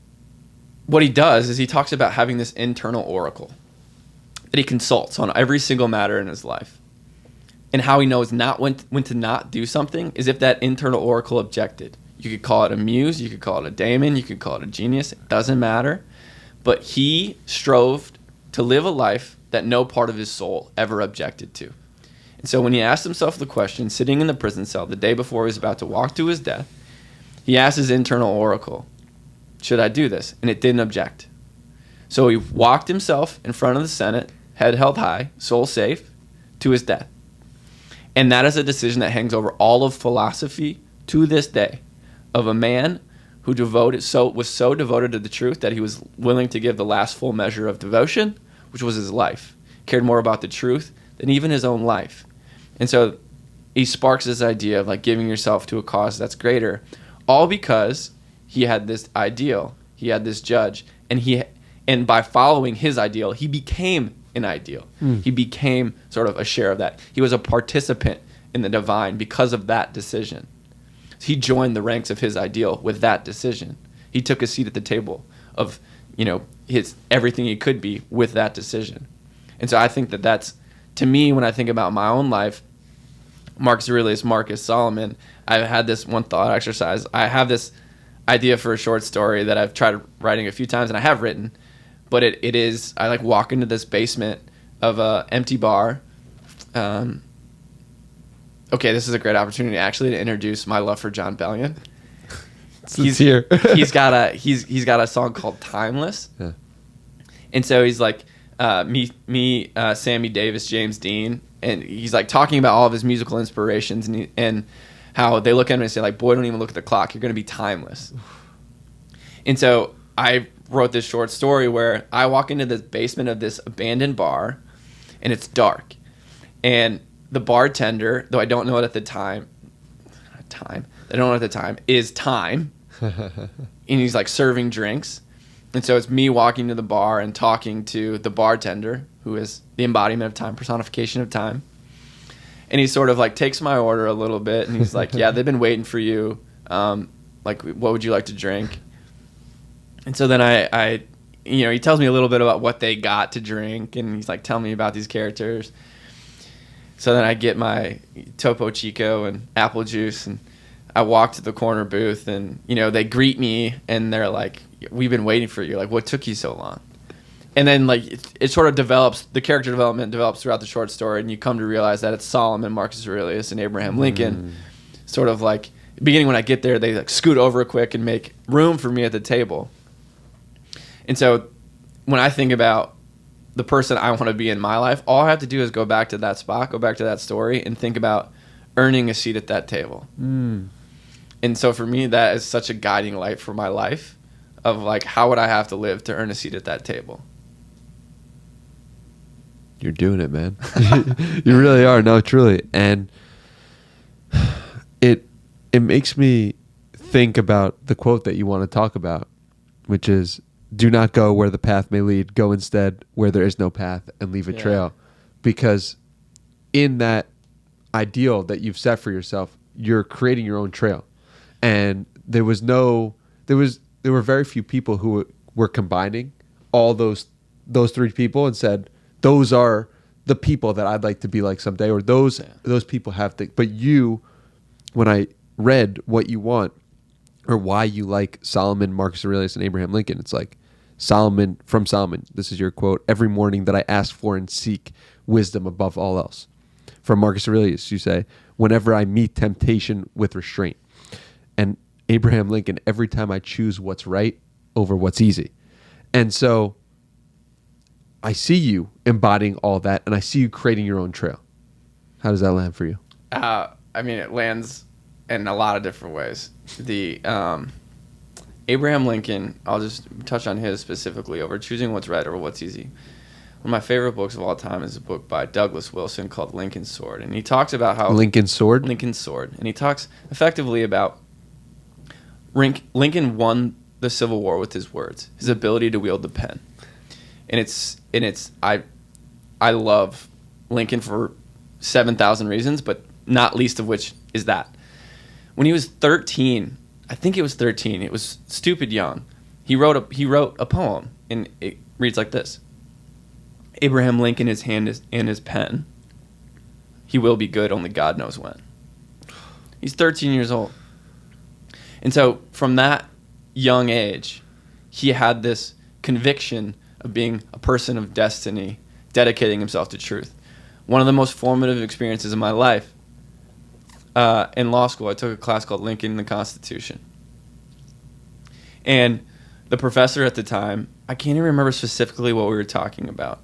what he does is he talks about having this internal oracle that he consults on every single matter in his life. And how he knows not when to not do something is if that internal oracle objected. You could call it a muse, you could call it a daemon, you could call it a genius. It doesn't matter. But he strove to live a life that no part of his soul ever objected to. And so when he asked himself the question, sitting in the prison cell the day before he was about to walk to his death, he asked his internal oracle, should I do this? And it didn't object. So he walked himself in front of the Senate, head held high, soul safe, to his death. And that is a decision that hangs over all of philosophy to this day, of a man who was so devoted to the truth that he was willing to give the last full measure of devotion, which was his life. Cared more about the truth than even his own life. And so he sparks this idea of like giving yourself to a cause that's greater, all because he had this ideal, he had this judge, and by following his ideal, he became an ideal. He became sort of a share of that. He was a participant in the divine because of that decision. He joined the ranks of his ideal with that decision. He took a seat at the table of, his everything he could be with that decision. And so I think that's, to me, when I think about my own life, Marcus Aurelius, Marcus Solomon, I've had this one thought exercise. I have this idea for a short story that I've tried writing a few times, and I have written, but it is, I like walk into this basement of a empty bar. Okay, this is a great opportunity actually to introduce my love for John Bellion. He's here. he's got a song called Timeless. Yeah. And so he's like me, Sammy Davis, James Dean, and he's like talking about all of his musical inspirations and how they look at him and say like, boy, don't even look at the clock. You're going to be timeless. And so I wrote this short story where I walk into this basement of this abandoned bar, and it's dark. And the bartender, though I don't know it at the time, is time. And he's like serving drinks. And so it's me walking to the bar and talking to the bartender, who is the embodiment of time, personification of time. And he sort of like takes my order a little bit, and he's like, yeah, they've been waiting for you. Like, what would you like to drink? And so then I he tells me a little bit about what they got to drink, and he's like, tell me about these characters. So then I get my Topo Chico and apple juice, and I walk to the corner booth, and they greet me, and they're like, we've been waiting for you. Like, what took you so long? And then like it sort of develops, the character development develops throughout the short story, and you come to realize that it's Solomon, Marcus Aurelius, and Abraham Lincoln. Sort of like, beginning when I get there, they like scoot over quick and make room for me at the table. And so when I think about the person I want to be in my life, all I have to do is go back to that spot, go back to that story, and think about earning a seat at that table. And so for me, that is such a guiding light for my life of like, how would I have to live to earn a seat at that table? You're doing it, man. You really are. No, truly. And it makes me think about the quote that you want to talk about, which is, do not go where the path may lead. Go instead where there is no path and leave a trail. Because in that ideal that you've set for yourself, you're creating your own trail. And there were very few people who were combining all those three people and said, those are the people that I'd like to be like someday, or those people have to. But you, when I read what you want or why you like Solomon, Marcus Aurelius, and Abraham Lincoln, it's like from Solomon, this is your quote: every morning that I ask for and seek wisdom above all else. From Marcus Aurelius, you say, whenever I meet temptation with restraint. And Abraham Lincoln, every time I choose what's right over what's easy. And so I see you embodying all that, and I see you creating your own trail. How does that land for you? I mean, it lands in a lot of different ways. The Abraham Lincoln, I'll just touch on his specifically over choosing what's right over what's easy. One of my favorite books of all time is a book by Douglas Wilson called Lincoln's Sword. And he talks about how... Lincoln's Sword? Lincoln's Sword. And he talks effectively about Lincoln won the Civil War with his words, his ability to wield the pen. I love Lincoln for 7,000 reasons, but not least of which is that. When he was 13, I think it was 13, it was stupid young, he wrote a poem, and it reads like this: Abraham Lincoln, his hand is in his pen. He will be good, only God knows when. He's 13 years old. And so from that young age, he had this conviction of being a person of destiny, dedicating himself to truth. One of the most formative experiences of my life, in law school, I took a class called Lincoln and the Constitution. And the professor at the time, I can't even remember specifically what we were talking about,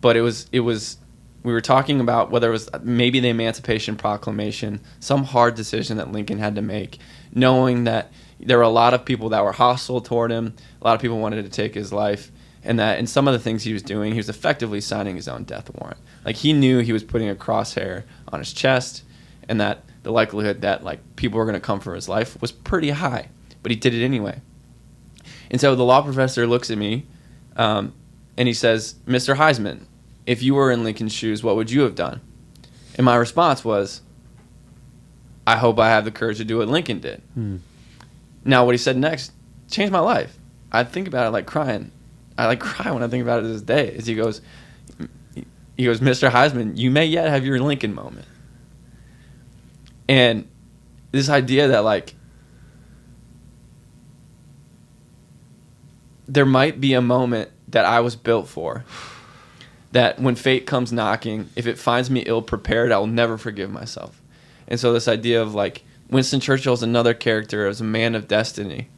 but we were talking about whether it was maybe the Emancipation Proclamation, some hard decision that Lincoln had to make, knowing that there were a lot of people that were hostile toward him, a lot of people wanted to take his life, and that in some of the things he was doing, he was effectively signing his own death warrant. Like, he knew he was putting a crosshair on his chest, and that the likelihood that like people were going to come for his life was pretty high, but he did it anyway. And so the law professor looks at me, and he says, "Mr. Huisman, if you were in Lincoln's shoes, what would you have done?" And my response was, "I hope I have the courage to do what Lincoln did." Now, what he said next changed my life. I think about it like crying. I like cry when I think about it to this day. He goes, "Mr. Huisman, you may yet have your Lincoln moment." And this idea that like there might be a moment that I was built for, that when fate comes knocking, if it finds me ill prepared, I will never forgive myself. And so this idea of like Winston Churchill is another character as a man of destiny.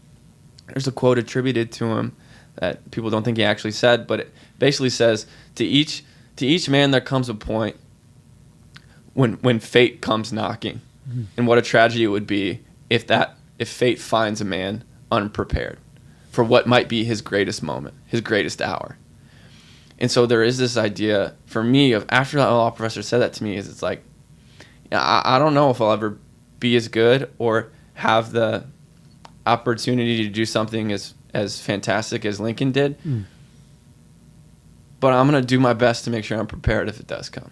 There's a quote attributed to him that people don't think he actually said, but it basically says, to each man there comes a point when fate comes knocking. And what a tragedy it would be if fate finds a man unprepared for what might be his greatest moment, his greatest hour. And so there is this idea for me of, after that law professor said that to me, is it's like, I don't know if I'll ever be as good or have the opportunity to do something as fantastic as Lincoln did. But I'm going to do my best to make sure I'm prepared if it does come.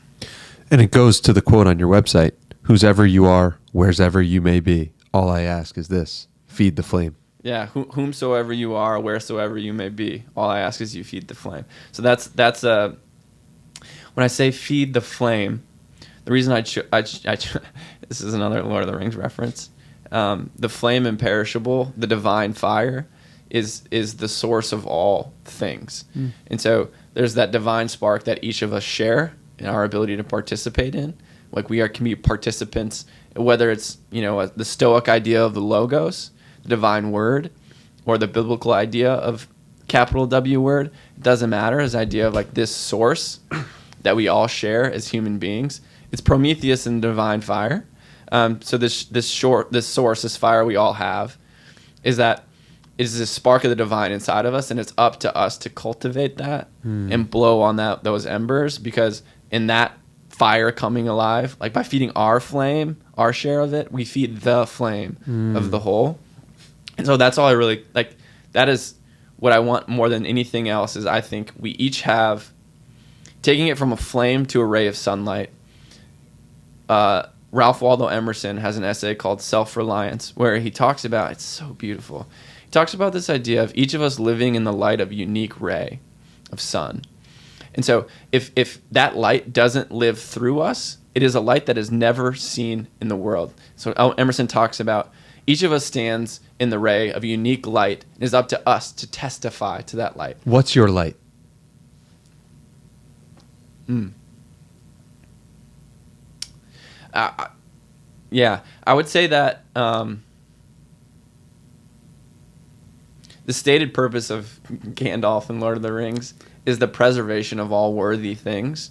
And it goes to the quote on your website: "Whosever you are, wheresoever you may be, all I ask is this: feed the flame." Yeah, whomsoever you are, wheresoever you may be, all I ask is you feed the flame. So that's when I say feed the flame, the reason this is another Lord of the Rings reference. The flame imperishable, the divine fire, is the source of all things. And so there's that divine spark that each of us share in our ability to participate in. Like, can be participants, whether it's the Stoic idea of the logos, the divine word, or the biblical idea of capital W word. It doesn't matter. This idea of like this source that we all share as human beings. It's Prometheus and divine fire. So this source, this fire we all have, is that is this spark of the divine inside of us, and it's up to us to cultivate that and blow on those embers, because in that fire coming alive, like by feeding our flame, our share of it, we feed the flame of the whole. And so that's all I really like. That is what I want more than anything else. Is I think we each have, taking it from a flame to a ray of sunlight. Ralph Waldo Emerson has an essay called Self-Reliance, where he talks about, it's so beautiful. He talks about this idea of each of us living in the light of a unique ray of sun. And so if that light doesn't live through us, it is a light that is never seen in the world. So Emerson talks about each of us stands in the ray of a unique light. It is up to us to testify to that light. What's your light? Yeah, I would say that the stated purpose of Gandalf in Lord of the Rings is the preservation of all worthy things.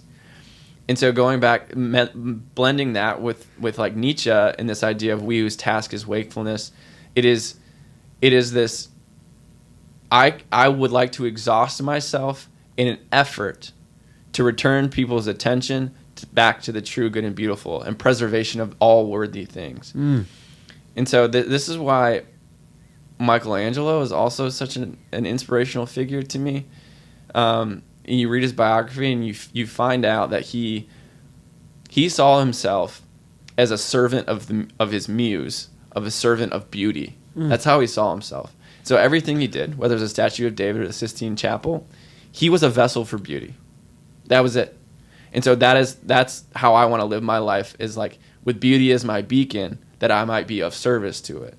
And so going back, blending that with like Nietzsche and this idea of we whose task is wakefulness, it is this, I would like to exhaust myself in an effort to return people's attention back to the true, good, and beautiful, and preservation of all worthy things. And so this is why Michelangelo is also such an inspirational figure to me. You read his biography and you find out that he saw himself as a servant of his muse, of a servant of beauty. That's how he saw himself. So everything he did, whether it was a statue of David or the Sistine Chapel, he was a vessel for beauty. That was it. And so that's how I want to live my life, is like with beauty as my beacon, that I might be of service to it,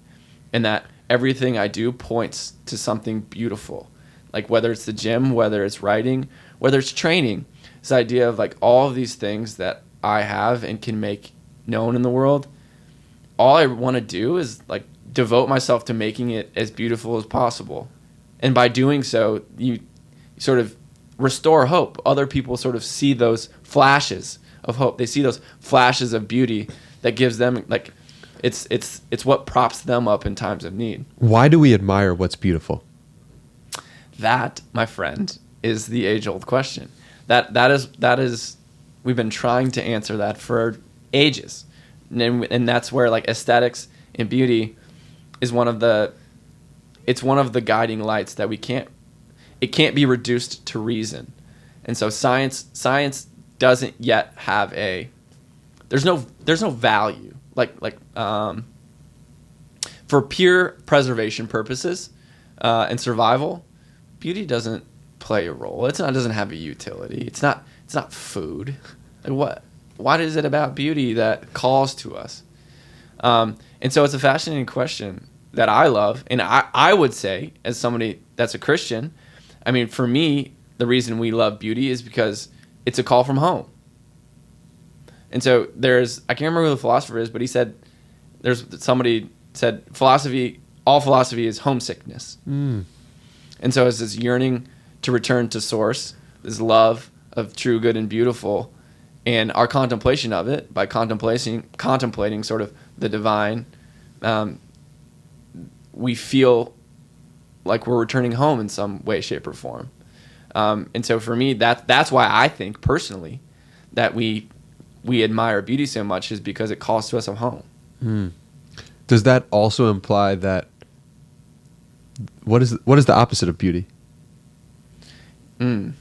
and that everything I do points to something beautiful. Like whether it's the gym, whether it's writing, whether it's training, this idea of like all of these things that I have and can make known in the world, all I want to do is like devote myself to making it as beautiful as possible. And by doing so, you sort of restore hope. Other people sort of see those flashes of hope. They see those flashes of beauty that gives them like, it's what props them up in times of need. Why do we admire what's beautiful? That, my friend, is the age-old question. That is we've been trying to answer that for ages, and that's where like aesthetics and beauty is one of the guiding lights that it can't be reduced to reason. And so science doesn't yet have there's no value like for pure preservation purposes and survival. Beauty doesn't play a role. It doesn't have a utility. It's not food. Like what is it about beauty that calls to us? And so it's a fascinating question that I love. And I would say, as somebody that's a Christian, I mean, for me, the reason we love beauty is because it's a call from home. And so I can't remember who the philosopher is, but he said, somebody said, all philosophy is homesickness. And so it's this yearning to return to source, this love of true, good, and beautiful, and our contemplation of it, by contemplating sort of the divine, we feel like we're returning home in some way, shape, or form. And so for me, that's why I think personally that we admire beauty so much, is because it calls to us of home. Does that also imply that what is the opposite of beauty? I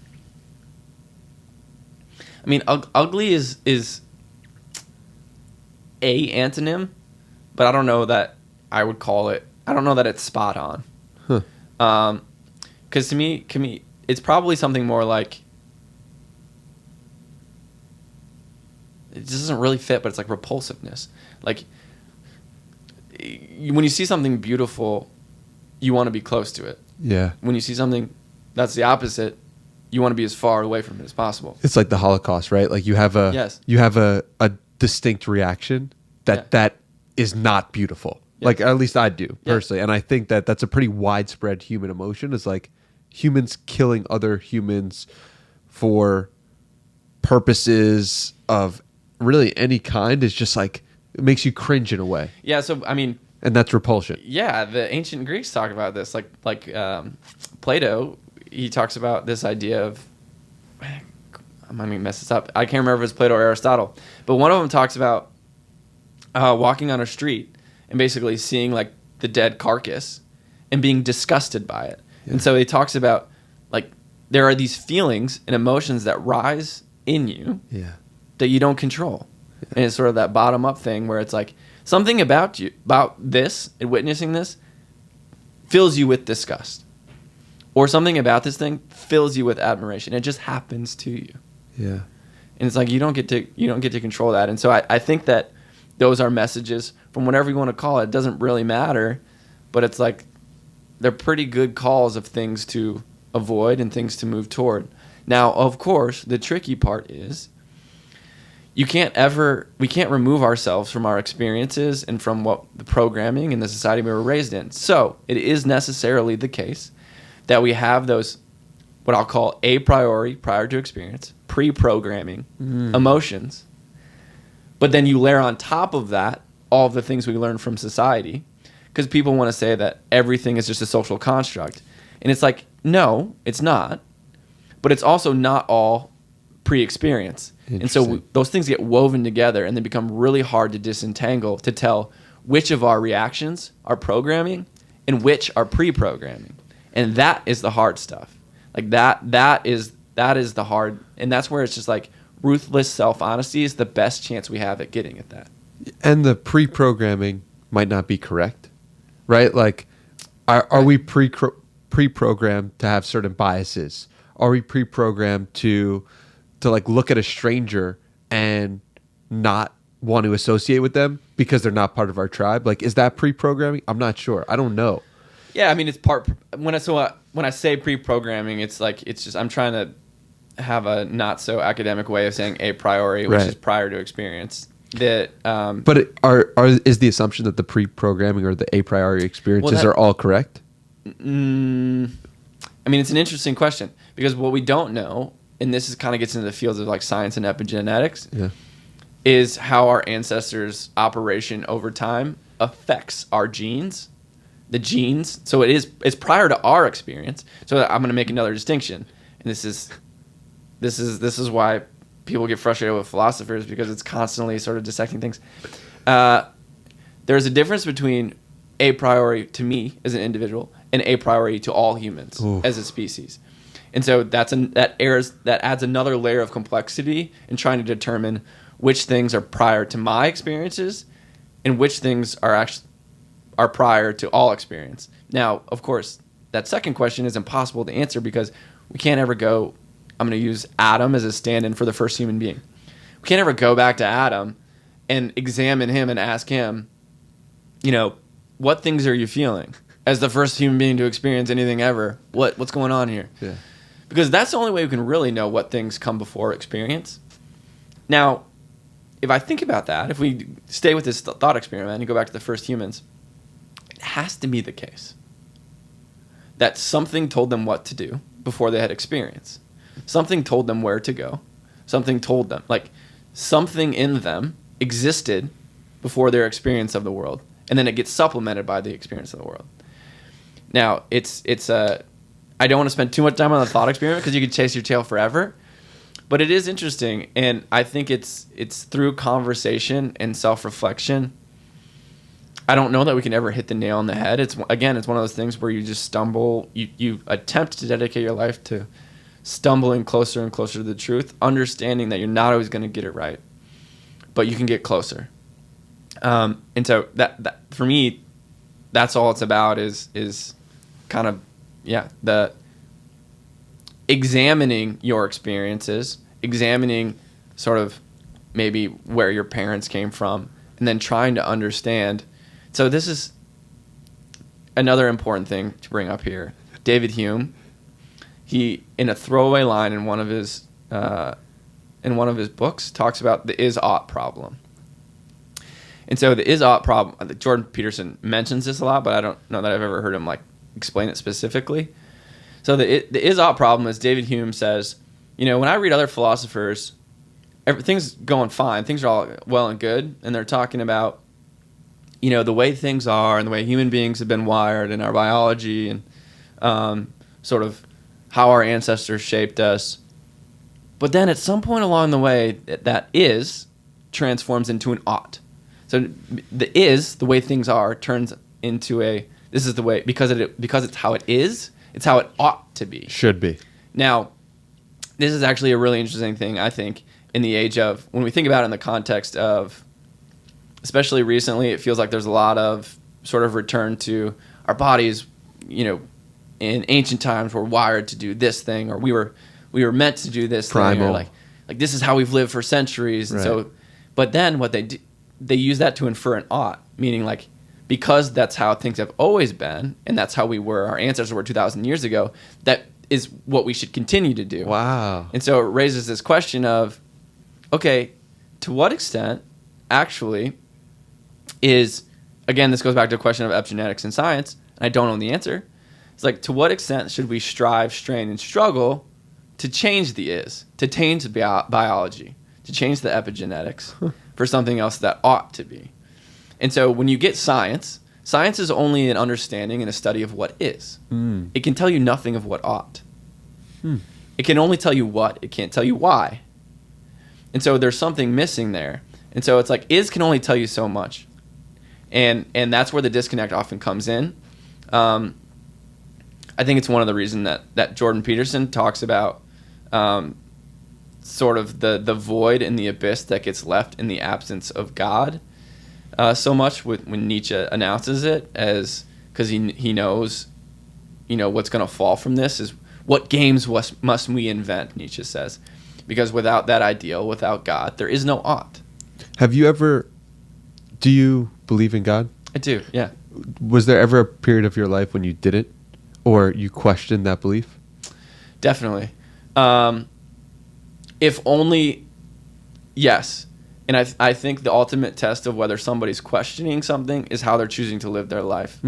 mean, ugly is a antonym, but I don't know that I would call it. I don't know that it's spot on. Because to me, it's probably something more like, it just doesn't really fit, but it's like repulsiveness. Like when you see something beautiful, you want to be close to it. Yeah. When you see something that's the opposite, you want to be as far away from it as possible. It's like the Holocaust, right? Like you have a distinct reaction that is not beautiful. Yes. Like at least I do personally. And I think that that's a pretty widespread human emotion, is like humans killing other humans for purposes of really any kind is just like, it makes you cringe in a way. Yeah. So, I mean, And that's repulsion. Yeah, the ancient Greeks talk about this. Plato, he talks about this idea of, I'm going to mess this up. I can't remember if it's Plato or Aristotle. But one of them talks about walking on a street and basically seeing like the dead carcass and being disgusted by it. Yeah. And so he talks about like there are these feelings and emotions that rise in you that you don't control. Yeah. And it's sort of that bottom up thing where it's like something about you, about this and witnessing this fills you with disgust. Or something about this thing fills you with admiration. It just happens to you. Yeah. And it's like you don't get to control that. And so I think that those are messages from whatever you want to call it. It doesn't really matter, but it's like they're pretty good calls of things to avoid and things to move toward. Now, of course, the tricky part is we can't remove ourselves from our experiences and from what the programming and the society we were raised in. So it is necessarily the case that we have those, what I'll call a priori, prior to experience, pre-programming emotions. But then you layer on top of that all of the things we learn from society, because people want to say that everything is just a social construct. And it's like, no, it's not. But it's also not all pre-experience. And so those things get woven together and they become really hard to disentangle, to tell which of our reactions are programming and which are pre-programming. And that is the hard stuff. Like that is the hard, and that's where it's just like ruthless self-honesty is the best chance we have at getting at that. And the pre-programming might not be correct, right? Like, are we pre-programmed to have certain biases? Are we pre-programmed to like look at a stranger and not want to associate with them because they're not part of our tribe? Like, is that pre-programming? I'm not sure. I don't know. Yeah, I mean, it's part. When I say pre-programming, it's like it's just I'm trying to have a not so academic way of saying a priori, which is prior to experience. That, but is the assumption that the pre-programming or the a priori experiences are all correct? I mean, it's an interesting question because what we don't know, and this is kind of gets into the fields of like science and epigenetics, is how our ancestors' operation over time affects our genes. The genes, so it's prior to our experience. So I'm going to make another distinction, and this is why people get frustrated with philosophers because it's constantly sort of dissecting things. There's a difference between a priori to me as an individual and a priori to all humans as a species, and so that adds another layer of complexity in trying to determine which things are prior to my experiences and which things are prior to all experience. Now, of course, that second question is impossible to answer because we can't ever go, I'm going to use Adam as a stand-in for the first human being. We can't ever go back to Adam and examine him and ask him, what things are you feeling as the first human being to experience anything ever? What's going on here? Yeah. Because that's the only way we can really know what things come before experience. Now, if I think about that, if we stay with this thought experiment and go back to the first humans, it has to be the case that something told them what to do before they had experience. Something told them where to go. Something told them, like, something in them existed before their experience of the world, and then it gets supplemented by the experience of the world. Now, I don't want to spend too much time on the thought experiment because you could chase your tail forever, but it is interesting, and I think it's through conversation and self-reflection. I don't know that we can ever hit the nail on the head. It's one of those things where you just stumble. You attempt to dedicate your life to stumbling closer and closer to the truth, understanding that you're not always going to get it right, but you can get closer. And so that for me, that's all it's about is kind of the examining your experiences, examining sort of maybe where your parents came from, and then trying to understand. So this is another important thing to bring up here. David Hume, he, in a throwaway line in one of his books, talks about the is-ought problem. And so the is-ought problem, Jordan Peterson mentions this a lot, but I don't know that I've ever heard him like explain it specifically. So the is-ought problem, as David Hume says, when I read other philosophers, everything's going fine. Things are all well and good, and they're talking about the way things are and the way human beings have been wired and our biology and sort of how our ancestors shaped us. But then at some point along the way, that is transforms into an ought. So the way things are, turns into this is the way, because it's how it is, it's how it ought to be. Should be. Now, this is actually a really interesting thing, I think, in the age of, when we think about it in the context of, especially recently, it feels like there's a lot of sort of return to our bodies, in ancient times were wired to do this thing, or we were meant to do this Primal. thing, or like this is how we've lived for centuries. And so, but then what they use that to infer an ought, meaning like, because that's how things have always been, and that's how our ancestors were 2,000 years ago, that is what we should continue to do. Wow. And so it raises this question of, okay, to what extent actually is, again, this goes back to a question of epigenetics and science, and I don't know the answer. It's like, to what extent should we strive, strain, and struggle to change to change the biology, to change the epigenetics for something else that ought to be? And so when you get science is only an understanding and a study of what is. It can tell you nothing of what ought. It can only tell you what, it can't tell you why. And so there's something missing there. And so it's like, is can only tell you so much. And that's where the disconnect often comes in. I think it's one of the reasons that Jordan Peterson talks about sort of the void and the abyss that gets left in the absence of God so much when Nietzsche announces it, as because he knows, what's going to fall from this is, what games must we invent, Nietzsche says, because without that ideal, without God, there is no ought. Do you believe in God? I do, yeah. Was there ever a period of your life when you didn't, or you questioned that belief? Definitely. If only, yes. And I think the ultimate test of whether somebody's questioning something is how they're choosing to live their life.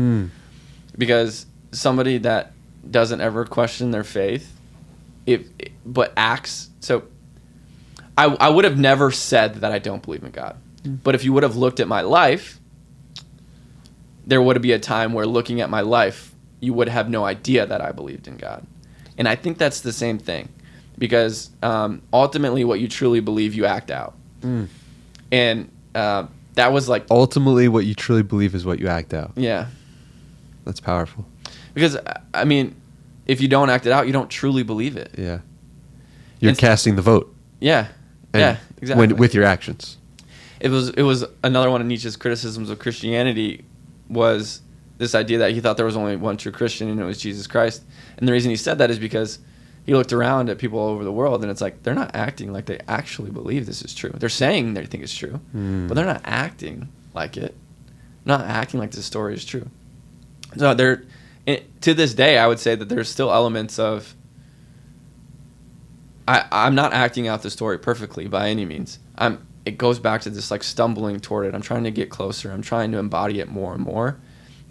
Because somebody that doesn't ever question their faith, but acts. So I would have never said that I don't believe in God. But if you would have looked at my life, there would be a time where, looking at my life, you would have no idea that I believed in God. And I think that's the same thing, because ultimately what you truly believe, you act out. And that was like... Ultimately what you truly believe is what you act out. Yeah. That's powerful. Because, I mean, if you don't act it out, you don't truly believe it. Yeah. You're casting the vote. Yeah. Yeah, exactly. With your actions. It was another one of Nietzsche's criticisms of Christianity, was this idea that he thought there was only one true Christian, and it was Jesus Christ. And the reason he said that is because he looked around at people all over the world, and it's like, they're not acting like they actually believe this is true. They're saying they think it's true, but they're not acting like it. Not acting like this story is true. So to this day, I would say that there's still elements of, I'm not acting out the story perfectly by any means. It goes back to this like stumbling toward it. I'm trying to get closer. I'm trying to embody it more and more,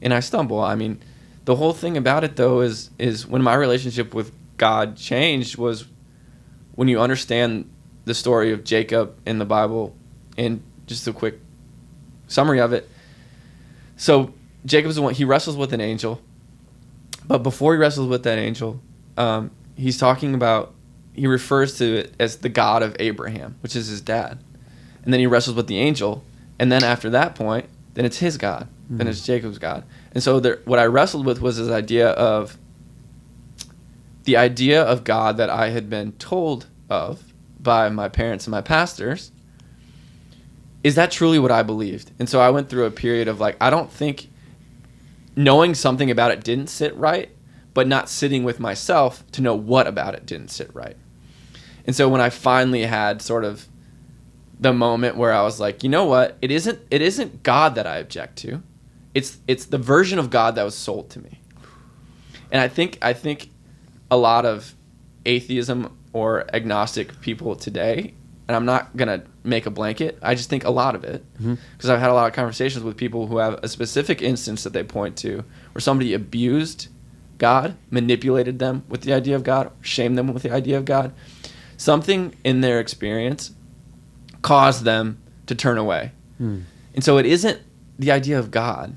and I stumble. I mean, the whole thing about it though is when my relationship with God changed was when you understand the story of Jacob in the Bible, and just a quick summary of it. So Jacob's the one, he wrestles with an angel, but before he wrestles with that angel, he refers to it as the God of Abraham, which is his dad. And then he wrestles with the angel, and then after that point, then it's his God, then it's Jacob's God. And so what I wrestled with was this idea of God that I had been told of by my parents and my pastors. Is that truly what I believed? And so I went through a period of like, I don't think, knowing something about it didn't sit right, but not sitting with myself to know what about it didn't sit right. And so when I finally had sort of the moment where I was like, you know what? It isn't God that I object to. It's the version of God that was sold to me. And I think a lot of atheism or agnostic people today, and I'm not going to make a blanket, I just think a lot of it, because I've had a lot of conversations with people who have a specific instance that they point to where somebody abused God, manipulated them with the idea of God, shamed them with the idea of God. Something in their experience caused them to turn away. And so it isn't the idea of God.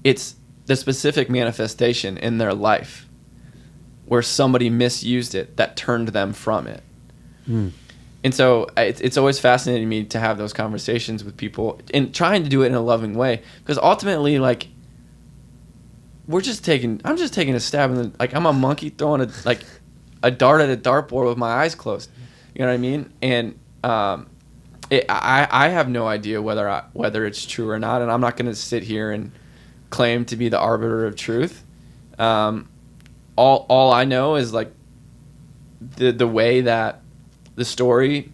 It's the specific manifestation in their life where somebody misused it that turned them from it. And so it's always fascinating me to have those conversations with people and trying to do it in a loving way, because ultimately, like, I'm just taking a stab in the, like, I'm a monkey throwing a dart at a dartboard with my eyes closed. You know what I mean? And I have no idea whether it's true or not, and I'm not going to sit here and claim to be the arbiter of truth. All I know is, like, the way that the story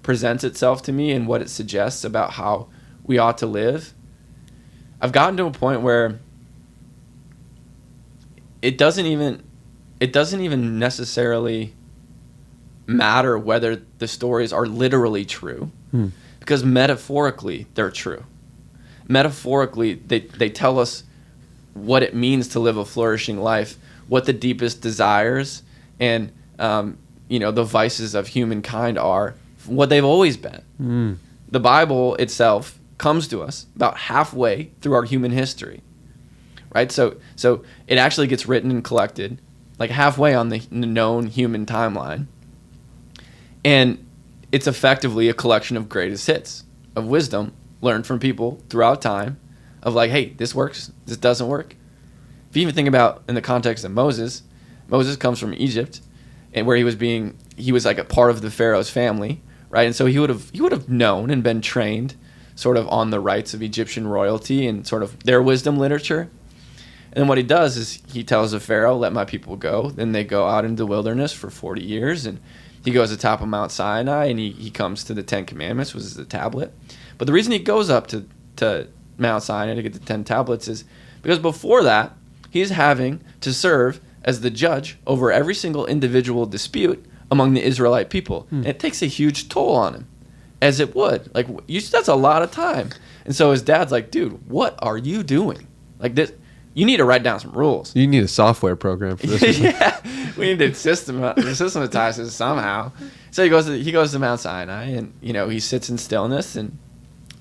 presents itself to me and what it suggests about how we ought to live. I've gotten to a point where it doesn't even necessarily matter whether the stories are literally true, because metaphorically they're true. Metaphorically, they tell us what it means to live a flourishing life, what the deepest desires and the vices of humankind are, what they've always been. The Bible itself comes to us about halfway through our human history, right? So it actually gets written and collected like halfway on the known human timeline, and it's effectively a collection of greatest hits of wisdom learned from people throughout time, of like, hey, this works, this doesn't work. If you even think about in the context of Moses comes from Egypt, and where he was like a part of the Pharaoh's family, right? And so he would have known and been trained sort of on the rights of Egyptian royalty and sort of their wisdom literature. And then what he does is he tells the Pharaoh, let my people go. Then they go out into the wilderness for 40 years, and he goes to the top of Mount Sinai, and he comes to the 10 Commandments, which is the tablet. But the reason he goes up to Mount Sinai to get the 10 tablets is because before that, he's having to serve as the judge over every single individual dispute among the Israelite people. And it takes a huge toll on him, as it would. Like, that's a lot of time. And so his dad's like, dude, what are you doing? Like, this, you need to write down some rules. You need a software program for this. Yeah, we need to systematize this somehow. So he goes to Mount Sinai, and he sits in stillness and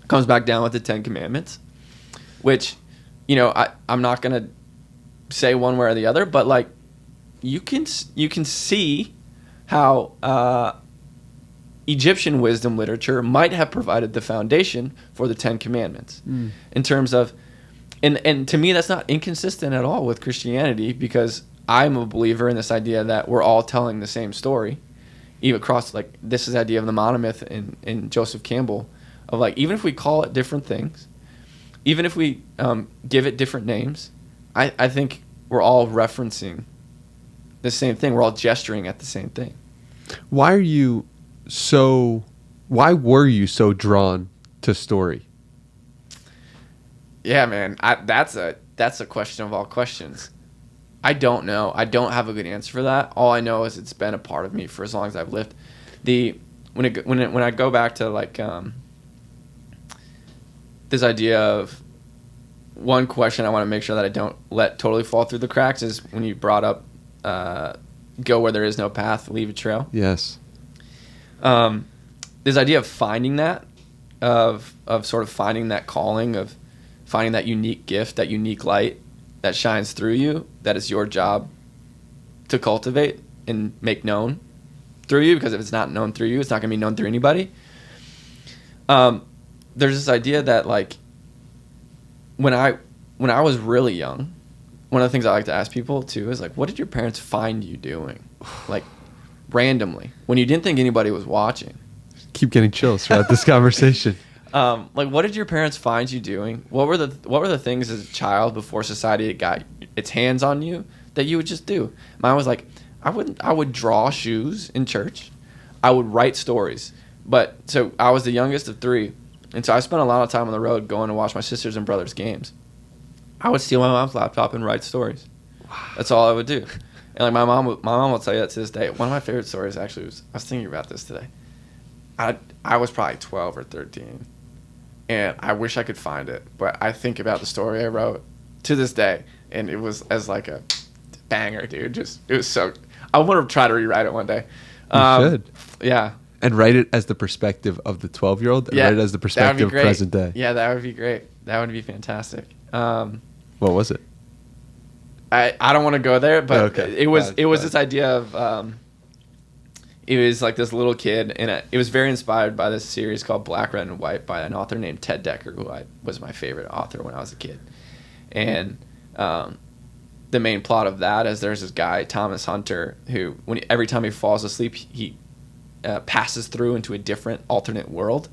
comes back down with the 10 Commandments, which I'm not gonna say one way or the other, but like you can see how Egyptian wisdom literature might have provided the foundation for the 10 Commandments in terms of, and to me that's not inconsistent at all with Christianity, because I'm a believer in this idea that we're all telling the same story, even across, like, this is the idea of the monomyth in Joseph Campbell, of like, even if we call it different things, even if we give it different names, I think we're all referencing the same thing. We're all gesturing at the same thing. Why were you so drawn to story? Yeah, man, that's a question of all questions. I don't know. I don't have a good answer for that. All I know is it's been a part of me for as long as I've lived. When I go back to like this idea of one question I want to make sure that I don't let totally fall through the cracks is when you brought up go where there is no path, leave a trail. Yes. This idea of finding that, of sort of finding that calling, of finding that unique gift, that unique light that shines through you, that is your job to cultivate and make known through you, because if it's not known through you, it's not going to be known through anybody. There's this idea that, like, when I was really young, one of the things I like to ask people too is like, what did your parents find you doing? Like, randomly, when you didn't think anybody was watching. Keep getting chills throughout this conversation. Like, what did your parents find you doing? What were the things as a child before society got its hands on you that you would just do? Mine was like, I would draw shoes in church. I would write stories. But so I was the youngest of three, and so I spent a lot of time on the road going to watch my sisters and brothers' games. I would steal my mom's laptop and write stories. That's all I would do. And like my mom will tell you that to this day. One of my favorite stories actually was, I was thinking about this today. I was probably 12 or 13, and I wish I could find it, but I think about the story I wrote to this day, and it was as like a banger, dude. Just, it was so. I want to try to rewrite it one day. You should. Yeah. And write it as the perspective of the 12-year-old, and write it as the perspective of present day. Yeah, that would be great. That would be fantastic. What was it? I don't want to go there, but Okay. it was Fine. this idea of it was like this little kid, and it was very inspired by this series called Black, Red, and White by an author named Ted Dekker, who was my favorite author when I was a kid. And the main plot of that is there's this guy, Thomas Hunter, who every time he falls asleep, he passes through into a different alternate world.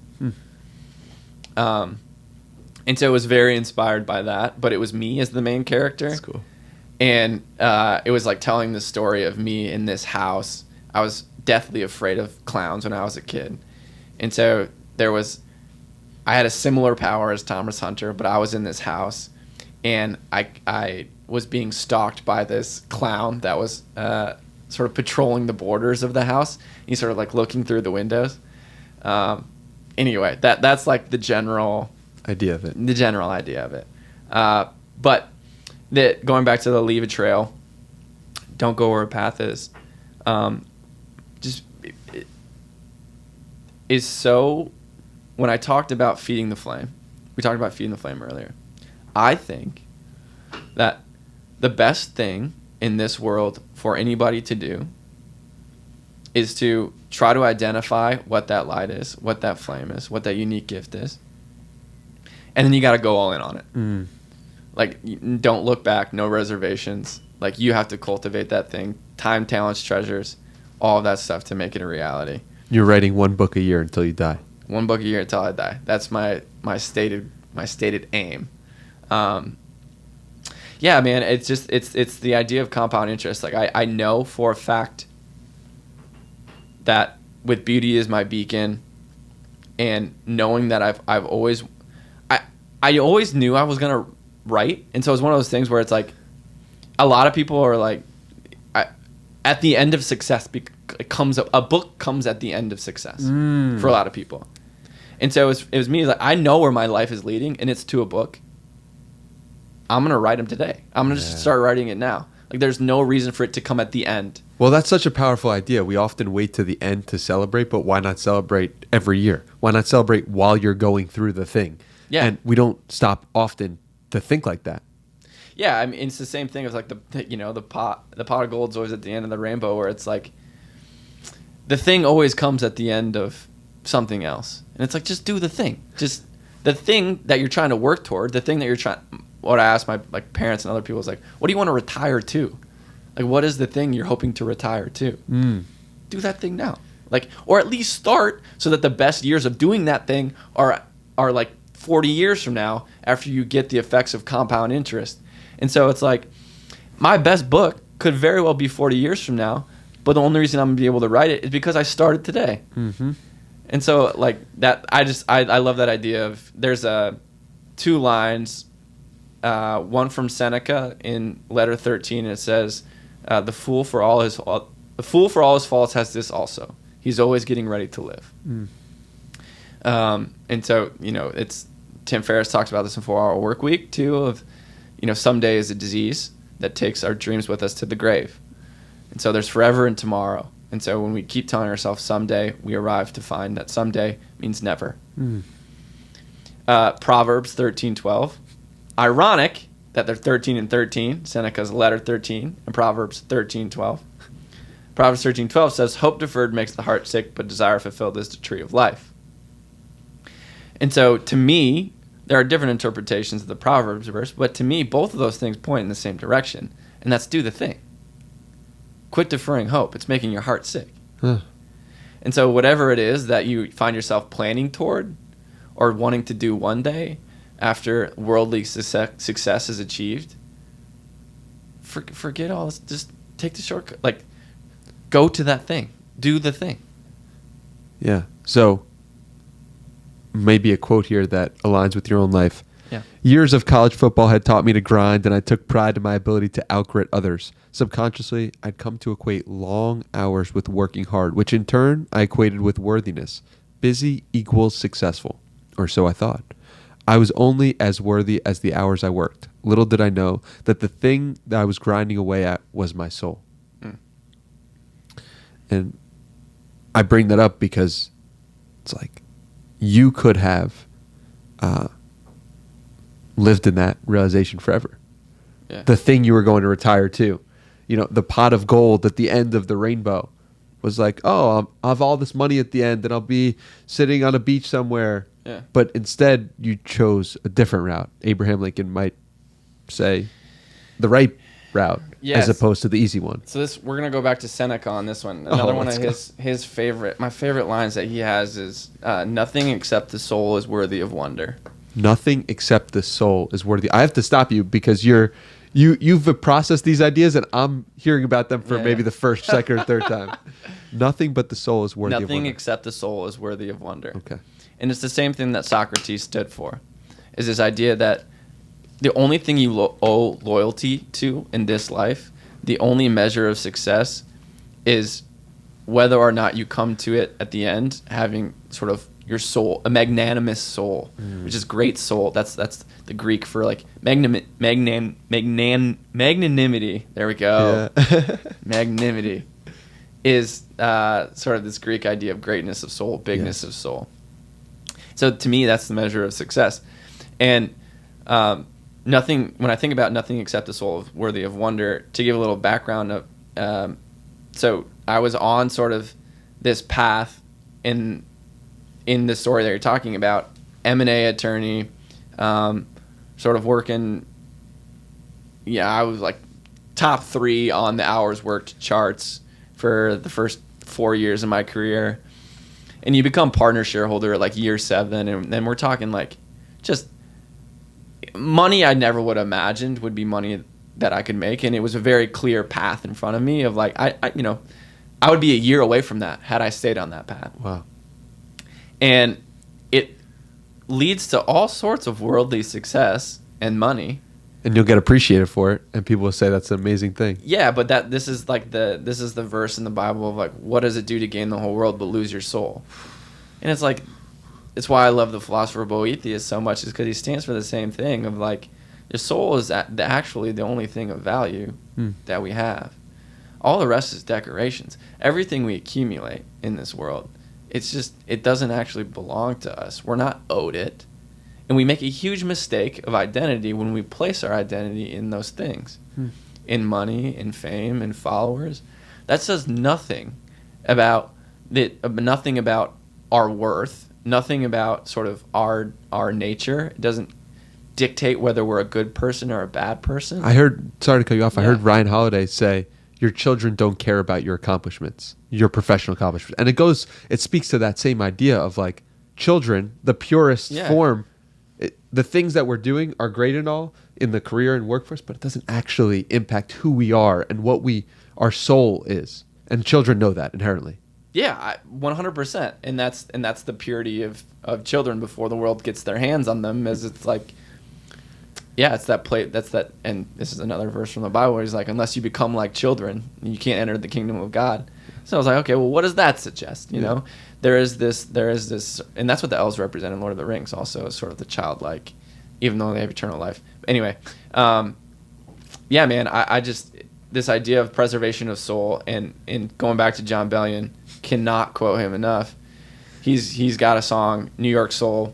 And so it was very inspired by that, but it was me as the main character. That's cool. And it was like telling the story of me in this house. I was deathly afraid of clowns when I was a kid. And so I had a similar power as Thomas Hunter, but I was in this house, and I was being stalked by this clown that was sort of patrolling the borders of the house. He's sort of like looking through the windows. Anyway, that's like the general idea of it. But going back to the leave a trail, don't go where a path is. Is so. When I talked about feeding the flame, we talked about feeding the flame earlier. I think that the best thing in this world for anybody to do is to try to identify what that light is, what that flame is, what that unique gift is. And then you got to go all in on it. Like, don't look back, no reservations. Like, you have to cultivate that thing. Time, talents, treasures, all of that stuff to make it a reality. You're writing one book a year until you die. One book a year until I die. That's my stated aim. Yeah, man, it's the idea of compound interest. Like, I know for a fact that with beauty is my beacon, and knowing that I always knew I was gonna write, and so it was one of those things where it's like a lot of people are like, at the end of success, a book comes at the end of success for a lot of people. And so it was me, like, I know where my life is leading, and it's to a book. I'm gonna write them today. I'm gonna just start writing it now. Like, there's no reason for it to come at the end. Well, that's such a powerful idea. We often wait to the end to celebrate, but why not celebrate every year? Why not celebrate while you're going through the thing? Yeah. And we don't stop often to think like that. Yeah, I mean, it's the same thing as like the pot of gold's always at the end of the rainbow, where it's like the thing always comes at the end of something else, and it's like, just do the thing, just the thing that you're trying to work toward, the thing that you're trying. What I asked my parents and other people is like, what do you want to retire to? Like, what is the thing you're hoping to retire to? Do that thing now, like, or at least start so that the best years of doing that thing are like 40 years from now, after you get the effects of compound interest. And so it's like, my best book could very well be 40 years from now, but the only reason I'm gonna be able to write it is because I started today. And so, like, that, I love that idea of, there's two lines, one from Seneca in letter 13, and it says, the fool for all his faults has this also: he's always getting ready to live. And so, it's, Tim Ferriss talks about this in 4 Hour Work Week too, of, someday is a disease that takes our dreams with us to the grave. And so there's forever and tomorrow. And so when we keep telling ourselves someday, we arrive to find that someday means never. Proverbs 13:12. Ironic that they're 13 and 13, Seneca's letter 13, and Proverbs 13:12. Proverbs 13:12 says, hope deferred makes the heart sick, but desire fulfilled is the tree of life. And so, to me, there are different interpretations of the Proverbs verse, but to me, both of those things point in the same direction, and that's do the thing. Quit deferring hope. It's making your heart sick. And so, whatever it is that you find yourself planning toward or wanting to do one day after worldly success is achieved, forget all this. Just take the shortcut. Like, go to that thing. Do the thing. Yeah. So, maybe a quote here that aligns with your own life. Yeah. Years of college football had taught me to grind, and I took pride in my ability to outgrit others. Subconsciously, I'd come to equate long hours with working hard, which in turn I equated with worthiness. Busy equals successful, or so I thought. I was only as worthy as the hours I worked. Little did I know that the thing that I was grinding away at was my soul. And I bring that up because it's like, you could have lived in that realization forever. Yeah. The thing you were going to retire to, the pot of gold at the end of the rainbow was like, oh, I'll have all this money at the end and I'll be sitting on a beach somewhere. Yeah. But instead you chose a different route. Abraham Lincoln might say the right route Yes. as opposed to the easy one. So we're gonna go back to Seneca on this one. Another one of his favorite, my favorite lines that he has is, "Nothing except the soul is worthy of wonder." Nothing except the soul is worthy. I have to stop you because you've processed these ideas and I'm hearing about them for maybe the first, second, or third time. Nothing but the soul is worthy of wonder. Nothing except the soul is worthy of wonder. Okay. And it's the same thing that Socrates stood for, is this idea that the only thing you owe loyalty to in this life, the only measure of success, is whether or not you come to it at the end having sort of your soul, a magnanimous soul, which is great soul. That's the Greek for like magnanimity. There we go. Yeah. Magnanimity is sort of this Greek idea of greatness of soul, bigness of soul. So to me, that's the measure of success. And nothing. When I think about nothing except the soul is worthy of wonder, to give a little background of, so I was on sort of this path in the story that you're talking about, M&A attorney, sort of working. Yeah, I was like top 3 on the hours worked charts for the first 4 years of my career. And you become partner shareholder at like year 7, and then we're talking like just money I never would have imagined would be money that I could make, and it was a very clear path in front of me of like I would be a year away from that had I stayed on that path. Wow. And it leads to all sorts of worldly success and money. And you'll get appreciated for it, and people will say that's an amazing thing. Yeah, but this is the verse in the Bible of like, what does it do to gain the whole world but lose your soul? And it's like, it's why I love the philosopher Boethius so much, is because he stands for the same thing of like, your soul is actually the only thing of value that we have. All the rest is decorations. Everything we accumulate in this world, it doesn't actually belong to us. We're not owed it. And we make a huge mistake of identity when we place our identity in those things, in money, in fame, in followers. That says nothing about nothing about our worth, nothing about sort of our nature. It doesn't dictate whether we're a good person or a bad person. I heard, sorry to cut you off, I heard Ryan Holiday say, your children don't care about your accomplishments, your professional accomplishments. And it speaks to that same idea of like children, the purest form. The things that we're doing are great and all in the career and workforce, but it doesn't actually impact who we are and what our soul is. And children know that inherently. Yeah, 100%. And that's the purity of children before the world gets their hands on them. As it's like, yeah, it's that play. That's that. And this is another verse from the Bible where he's like, unless you become like children, you can't enter the kingdom of God. So I was like, okay, well, what does that suggest? You know, there is this, and that's what the elves represent in Lord of the Rings also, is sort of the childlike, even though they have eternal life. Anyway, yeah, man, I just, this idea of preservation of soul, and going back to John Bellion, cannot quote him enough. He's got a song, New York Soul,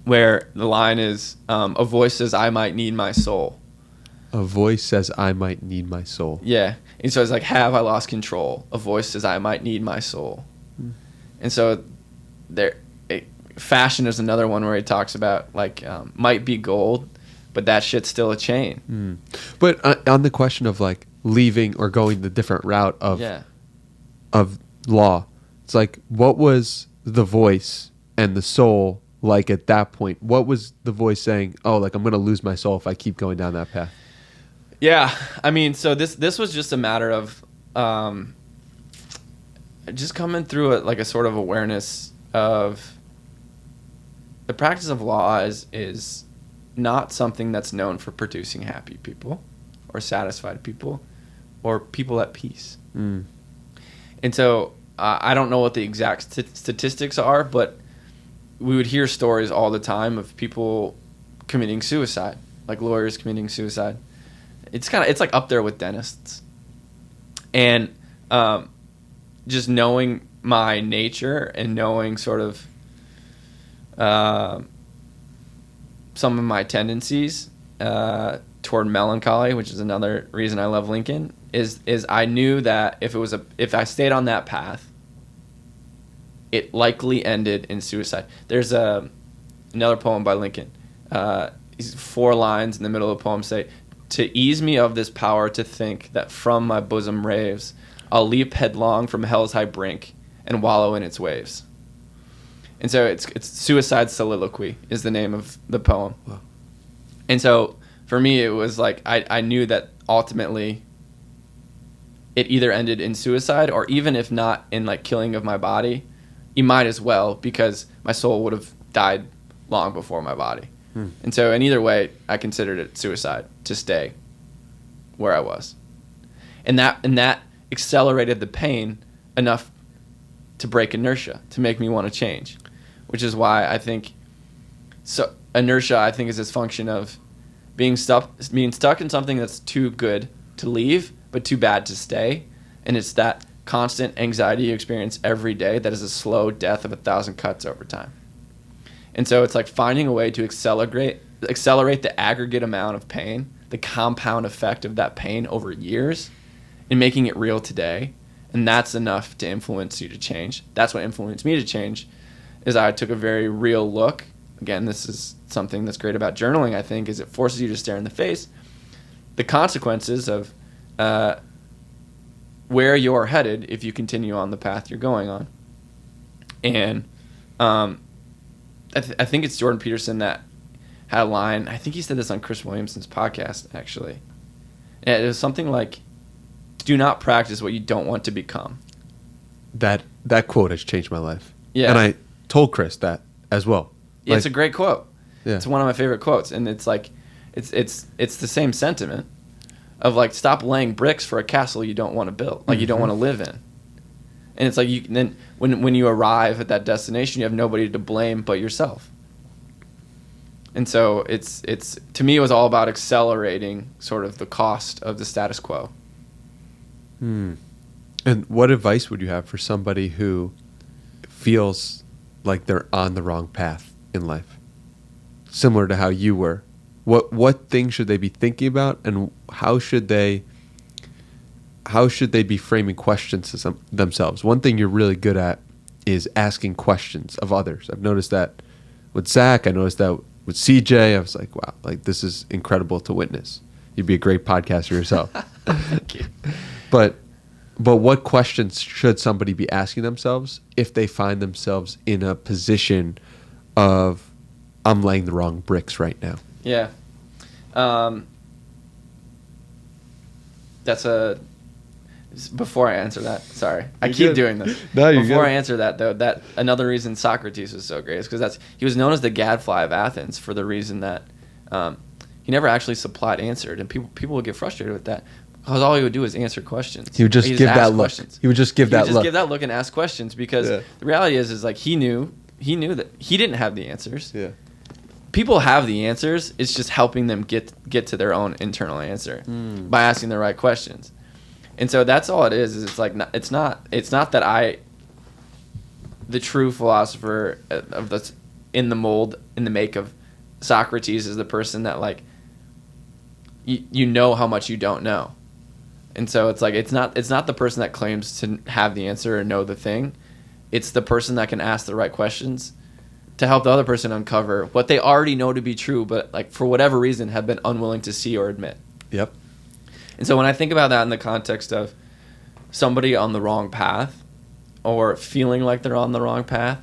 where the line is, a voice says, I might need my soul. A voice says, I might need my soul. Yeah. And so it's like, have I lost control? A voice says, I might need my soul. And so fashion is another one where he talks about like, might be gold, but that shit's still a chain. But on the question of like leaving or going the different route of law, it's like, what was the voice and the soul like at that point? What was the voice saying? Oh, like I'm going to lose my soul if I keep going down that path. Yeah, I mean, so this was just a matter of just coming through it like a sort of awareness of the practice of law is not something that's known for producing happy people or satisfied people or people at peace. And so I don't know what the exact statistics are, but we would hear stories all the time of people committing suicide, like lawyers committing suicide. It's like up there with dentists. And just knowing my nature and knowing sort of some of my tendencies toward melancholy, which is another reason I love Lincoln, is I knew that if I stayed on that path, it likely ended in suicide. There's another poem by Lincoln. 4 lines in the middle of the poem say, "To ease me of this power to think that from my bosom raves, I'll leap headlong from hell's high brink and wallow in its waves." And so it's Suicide Soliloquy is the name of the poem. Wow. And so for me, it was like I knew that ultimately it either ended in suicide, or even if not in like killing of my body, you might as well, because my soul would have died long before my body. And so in either way, I considered it suicide to stay where I was. And that accelerated the pain enough to break inertia, to make me want to change, which is why I think inertia, I think, is this function of being stuck in something that's too good to leave but too bad to stay. And it's that constant anxiety you experience every day that is a slow death of 1,000 cuts over time. And so it's like finding a way to accelerate the aggregate amount of pain, the compound effect of that pain over years, and making it real today. And that's enough to influence you to change. That's what influenced me to change, is I took a very real look. Again, this is something that's great about journaling, I think, is it forces you to stare in the face the consequences of where you're headed if you continue on the path you're going on. And I think it's Jordan Peterson that had a line. I think he said this on Chris Williamson's podcast, actually. And it was something like, "Do not practice what you don't want to become." That quote has changed my life. Yeah. And I told Chris that as well. Like, it's a great quote. Yeah. It's one of my favorite quotes. And it's like, it's the same sentiment of like, stop laying bricks for a castle you don't want to build, like you don't want to live in. And it's like, then when you arrive at that destination, you have nobody to blame but yourself. And so it's to me, it was all about accelerating sort of the cost of the status quo. And what advice would you have for somebody who feels like they're on the wrong path in life, similar to how you were? What things should they be thinking about, and how should they be framing questions to themselves? One thing you're really good at is asking questions of others. I've noticed that with Zach. I noticed that with CJ. I was like, wow, like this is incredible to witness. You'd be a great podcaster yourself. Thank you. But what questions should somebody be asking themselves if they find themselves in a position of, I'm laying the wrong bricks right now? Yeah. Before I answer that, sorry. I keep doing this. No, you're Before good. I answer that, though, that another reason Socrates was so great is because he was known as the gadfly of Athens for the reason that he never actually supplied answered, and people would get frustrated with that because all he would do is answer questions. He would just give that look. He would just give that look. Give that look and ask questions because the reality is like he knew that he didn't have the answers. Yeah. People have the answers. It's just helping them get to their own internal answer by asking the right questions. And so that's all it is it's like it's not that the true philosopher of the in the make of Socrates is the person that like you know how much you don't know. And so it's like it's not the person that claims to have the answer or know the thing. It's the person that can ask the right questions to help the other person uncover what they already know to be true, but like for whatever reason have been unwilling to see or admit. Yep. And so when I think about that in the context of somebody on the wrong path or feeling like they're on the wrong path,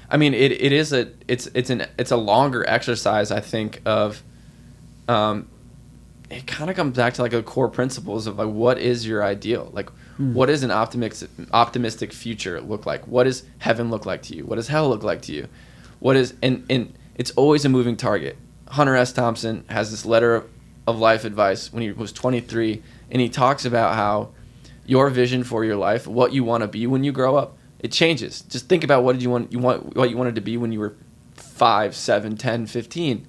I mean it's a longer exercise, I think, of it kind of comes back to like the core principles of like what is your ideal? Like what does an optimistic future look like? What does heaven look like to you? What does hell look like to you? What is and it's always a moving target. Hunter S. Thompson has this letter of life advice when he was 23, and he talks about how your vision for your life, what you want to be when you grow up, it changes. Just think about what you wanted to be when you were 5, 7, 10, 15.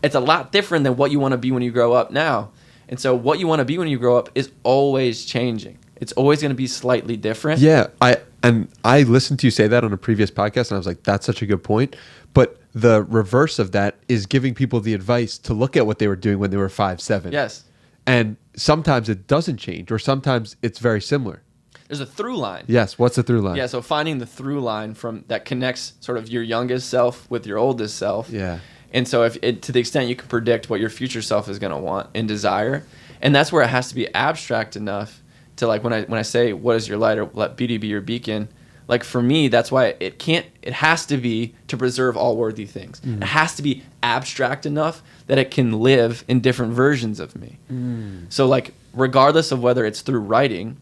It's a lot different than what you want to be when you grow up now. And so what you want to be when you grow up is always changing. It's always going to be slightly different. Yeah, I listened to you say that on a previous podcast, and I was like, that's such a good point. But the reverse of that is giving people the advice to look at what they were doing when they were 5, 7. Yes. And sometimes it doesn't change, or sometimes it's very similar. There's a through line. Yes. What's the through line? Yeah, so finding the through line from that connects sort of your youngest self with your oldest self. Yeah. And so if it, to the extent you can predict what your future self is going to want and desire, and that's where it has to be abstract enough to, like, when I say what is your light, or let beauty be your beacon, like for me that's why it has to be to preserve all worthy things. It has to be abstract enough that it can live in different versions of me. So like regardless of whether it's through writing,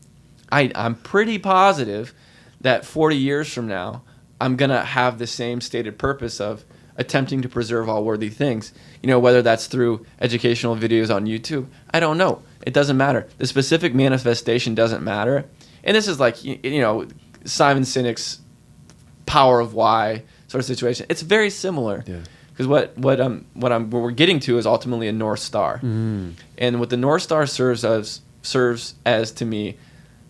I'm pretty positive that 40 years from now I'm gonna have the same stated purpose of attempting to preserve all worthy things. You know, whether that's through educational videos on YouTube, I don't know. It doesn't matter. The specific manifestation doesn't matter. And this is like, you know, Simon Sinek's Power of Why sort of situation. It's very similar. Yeah. Because what we're getting to is ultimately a North Star. And what the North Star serves as to me,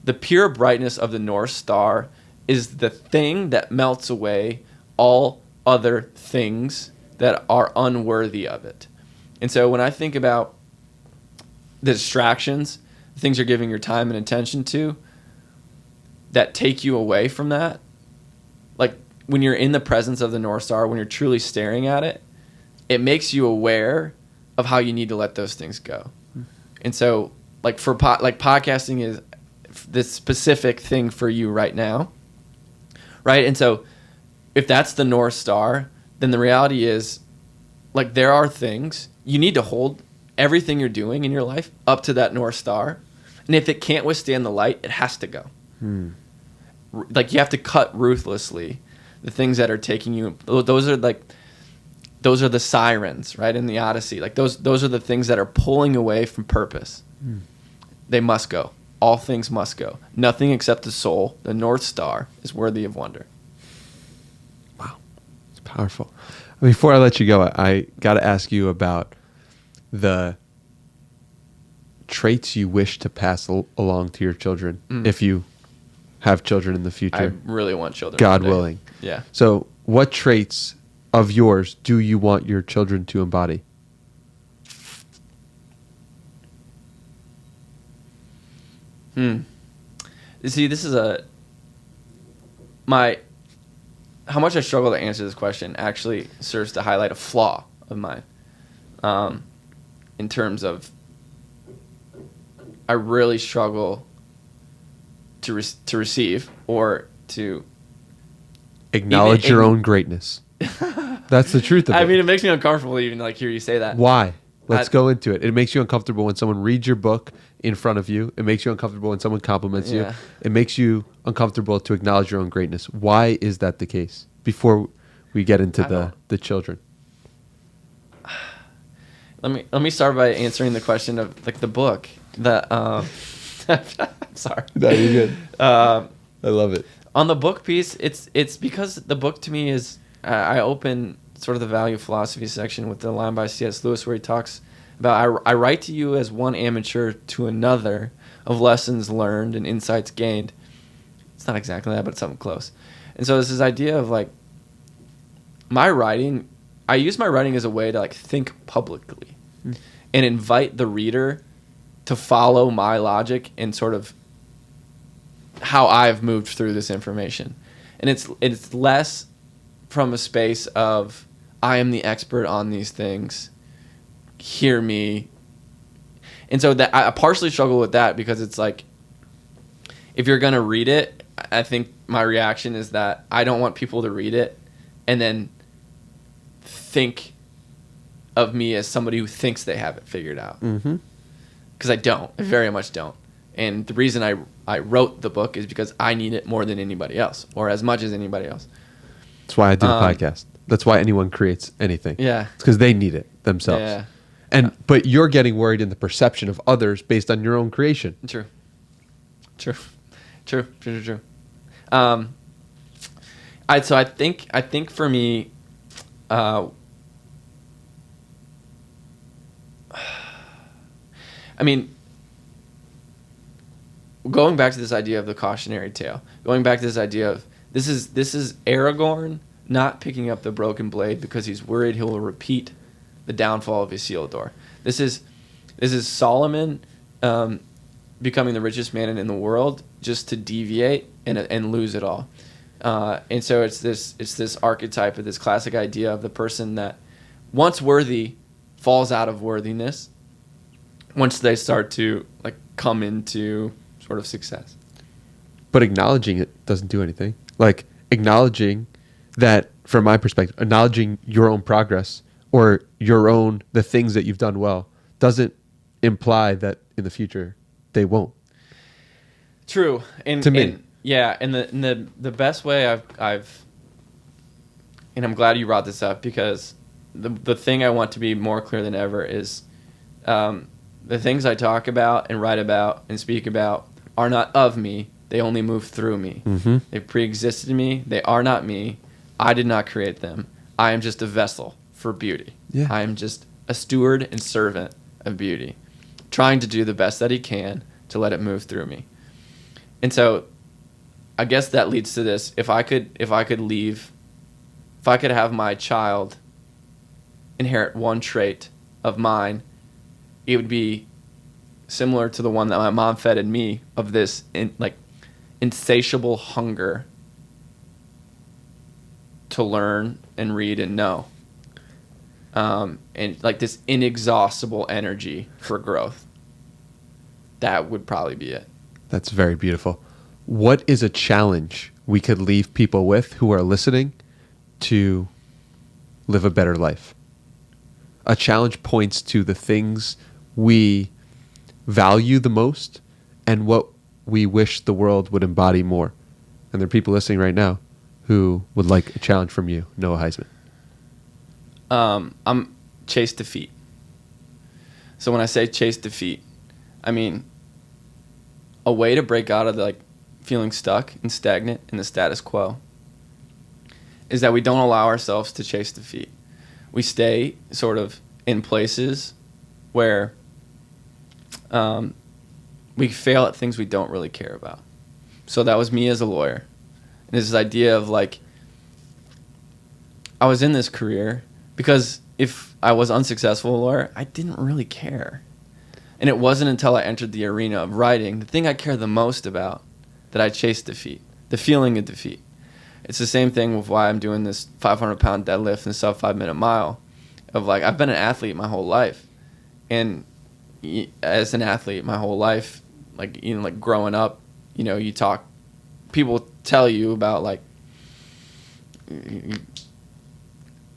the pure brightness of the North Star is the thing that melts away all other things that are unworthy of it. And so when I think about the distractions, the things you're giving your time and attention to that take you away from that, like when you're in the presence of the North Star, when you're truly staring at it, it makes you aware of how you need to let those things go. And so like podcasting is this specific thing for you right now, right? And so if that's the North Star, then the reality is, like, there are things you need to hold everything you're doing in your life up to that North Star. And if it can't withstand the light, it has to go. Like, you have to cut ruthlessly the things that are taking you. Those are the sirens, right? In the Odyssey, like those are the things that are pulling away from purpose. They must go. All things must go. Nothing except the soul, the North Star, is worthy of wonder. Powerful. Before I let you go, I got to ask you about the traits you wish to pass along to your children if you have children in the future. I really want children. God willing. Yeah. So what traits of yours do you want your children to embody? You see, this is how much I struggle to answer this question actually serves to highlight a flaw of mine. In terms of, I really struggle to receive or to acknowledge your own greatness. That's the truth of it. I mean, it makes me uncomfortable to even like hear you say that. Why? Let's go into it. It makes you uncomfortable when someone reads your book in front of you. It makes you uncomfortable when someone compliments you. It makes you uncomfortable to acknowledge your own greatness. Why is that the case? Before we get into the children. Let me start by answering the question of like the book. Sorry. No, you're good. I love it. On the book piece, it's because the book to me is, I open sort of the value philosophy section with the line by C.S. Lewis where he talks about, I write to you as one amateur to another of lessons learned and insights gained. It's not exactly that, but it's something close. And so it's this idea of like my writing, I use my writing as a way to like think publicly and invite the reader to follow my logic and sort of how I've moved through this information. And it's less from a space of I am the expert on these things, hear me. And so that I partially struggle with that because it's like, if you're going to read it, I think my reaction is that I don't want people to read it and then think of me as somebody who thinks they have it figured out. Because I don't. I very much don't. And the reason I wrote the book is because I need it more than anybody else, or as much as anybody else. That's why I do the podcast. That's why anyone creates anything. Yeah. It's because they need it themselves. Yeah. But you're getting worried in the perception of others based on your own creation. True. So I think for me, I mean, going back to this idea of the cautionary tale, going back to this idea of this is Aragorn not picking up the broken blade because he's worried he will repeat the downfall of Isildur. This is Solomon becoming the richest man in the world just to deviate and lose it all. And so it's this archetype of this classic idea of the person that once worthy falls out of worthiness once they start to like come into sort of success. But acknowledging it doesn't do anything. Like acknowledging that, from my perspective, acknowledging your own progress or the things that you've done well doesn't imply that in the future they won't. True. And, to me. And the best way I've and I'm glad you brought this up, because the thing I want to be more clear than ever is the things I talk about and write about and speak about are not of me. They only move through me. Mm-hmm. They pre-existed me. They are not me. I did not create them. I am just a vessel for beauty. Yeah. I am just a steward and servant of beauty, trying to do the best that he can to let it move through me. And so I guess that leads to this. If I could have my child inherit one trait of mine, it would be similar to the one that my mom fed in me, of this insatiable hunger to learn and read and know. And like this inexhaustible energy for growth. That would probably be it. That's very beautiful. What is a challenge we could leave people with who are listening to live a better life? A challenge points to the things we value the most and what we wish the world would embody more. And there are people listening right now who would like a challenge from you, Noah Huisman. I'm chase defeat. So when I say chase defeat, I mean a way to break out of the feeling stuck and stagnant in the status quo is that we don't allow ourselves to chase defeat. We stay sort of in places where we fail at things we don't really care about. So that was me as a lawyer. And this idea of I was in this career because if I was unsuccessful a lawyer, I didn't really care. And it wasn't until I entered the arena of writing, the thing I care the most about, that I chased defeat, the feeling of defeat. It's the same thing with why I'm doing this 500-pound deadlift and sub 5-minute mile. Of I've been an athlete my whole life, and as an athlete my whole life, growing up, you talk, people tell you about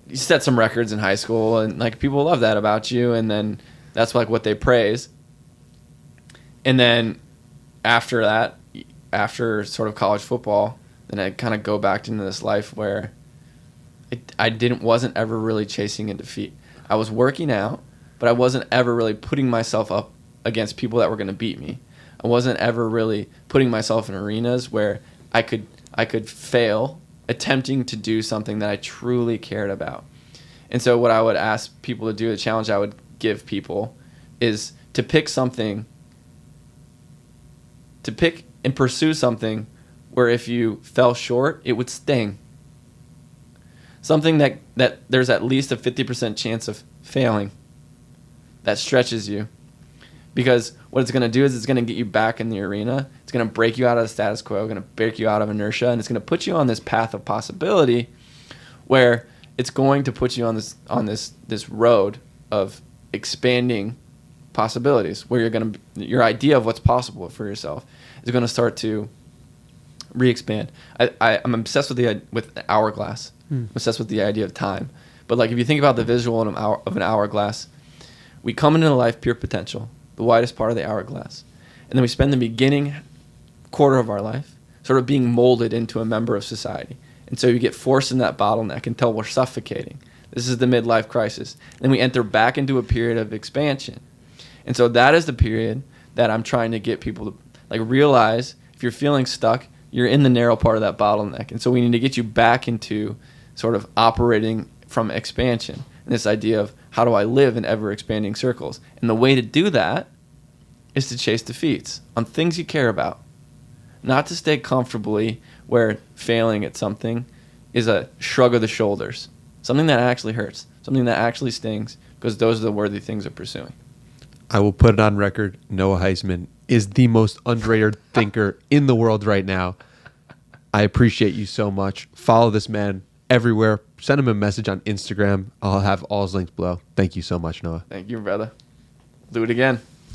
you set some records in high school, and people love that about you, and then that's what they praise. And then after that, after sort of college football, then I kind of go back into this life where I wasn't ever really chasing a defeat. I was working out, but I wasn't ever really putting myself up against people that were going to beat me. I wasn't ever really putting myself in arenas where I could fail attempting to do something that I truly cared about. And so what I would ask people to do, the challenge I would give people, is to pick and pursue something where if you fell short, it would sting. Something that there's at least a 50% chance of failing, that stretches you. Because what it's going to do is it's going to get you back in the arena. It's going to break you out of the status quo, going to break you out of inertia, and it's going to put you on this path of possibility where it's going to put you on this road of expanding possibilities, where your idea of what's possible for yourself is going to start to re-expand. I'm obsessed with hourglass. I'm obsessed with the idea of time. But if you think about the visual of an hourglass, we come into life pure potential, the widest part of the hourglass. And then we spend the beginning quarter of our life sort of being molded into a member of society. And so you get forced in that bottleneck until we're suffocating. This is the midlife crisis. Then we enter back into a period of expansion. And so that is the period that I'm trying to get people to realize, if you're feeling stuck, you're in the narrow part of that bottleneck. And so we need to get you back into sort of operating from expansion. And this idea of, how do I live in ever-expanding circles? And the way to do that is to chase defeats on things you care about. Not to stay comfortably where failing at something is a shrug of the shoulders, something that actually hurts, something that actually stings, because those are the worthy things of pursuing. I will put it on record. Noah Huisman is the most underrated thinker in the world right now. I appreciate you so much. Follow this man everywhere. Send him a message on Instagram. I'll have all his links below. Thank you so much, Noah. Thank you, brother. Do it again.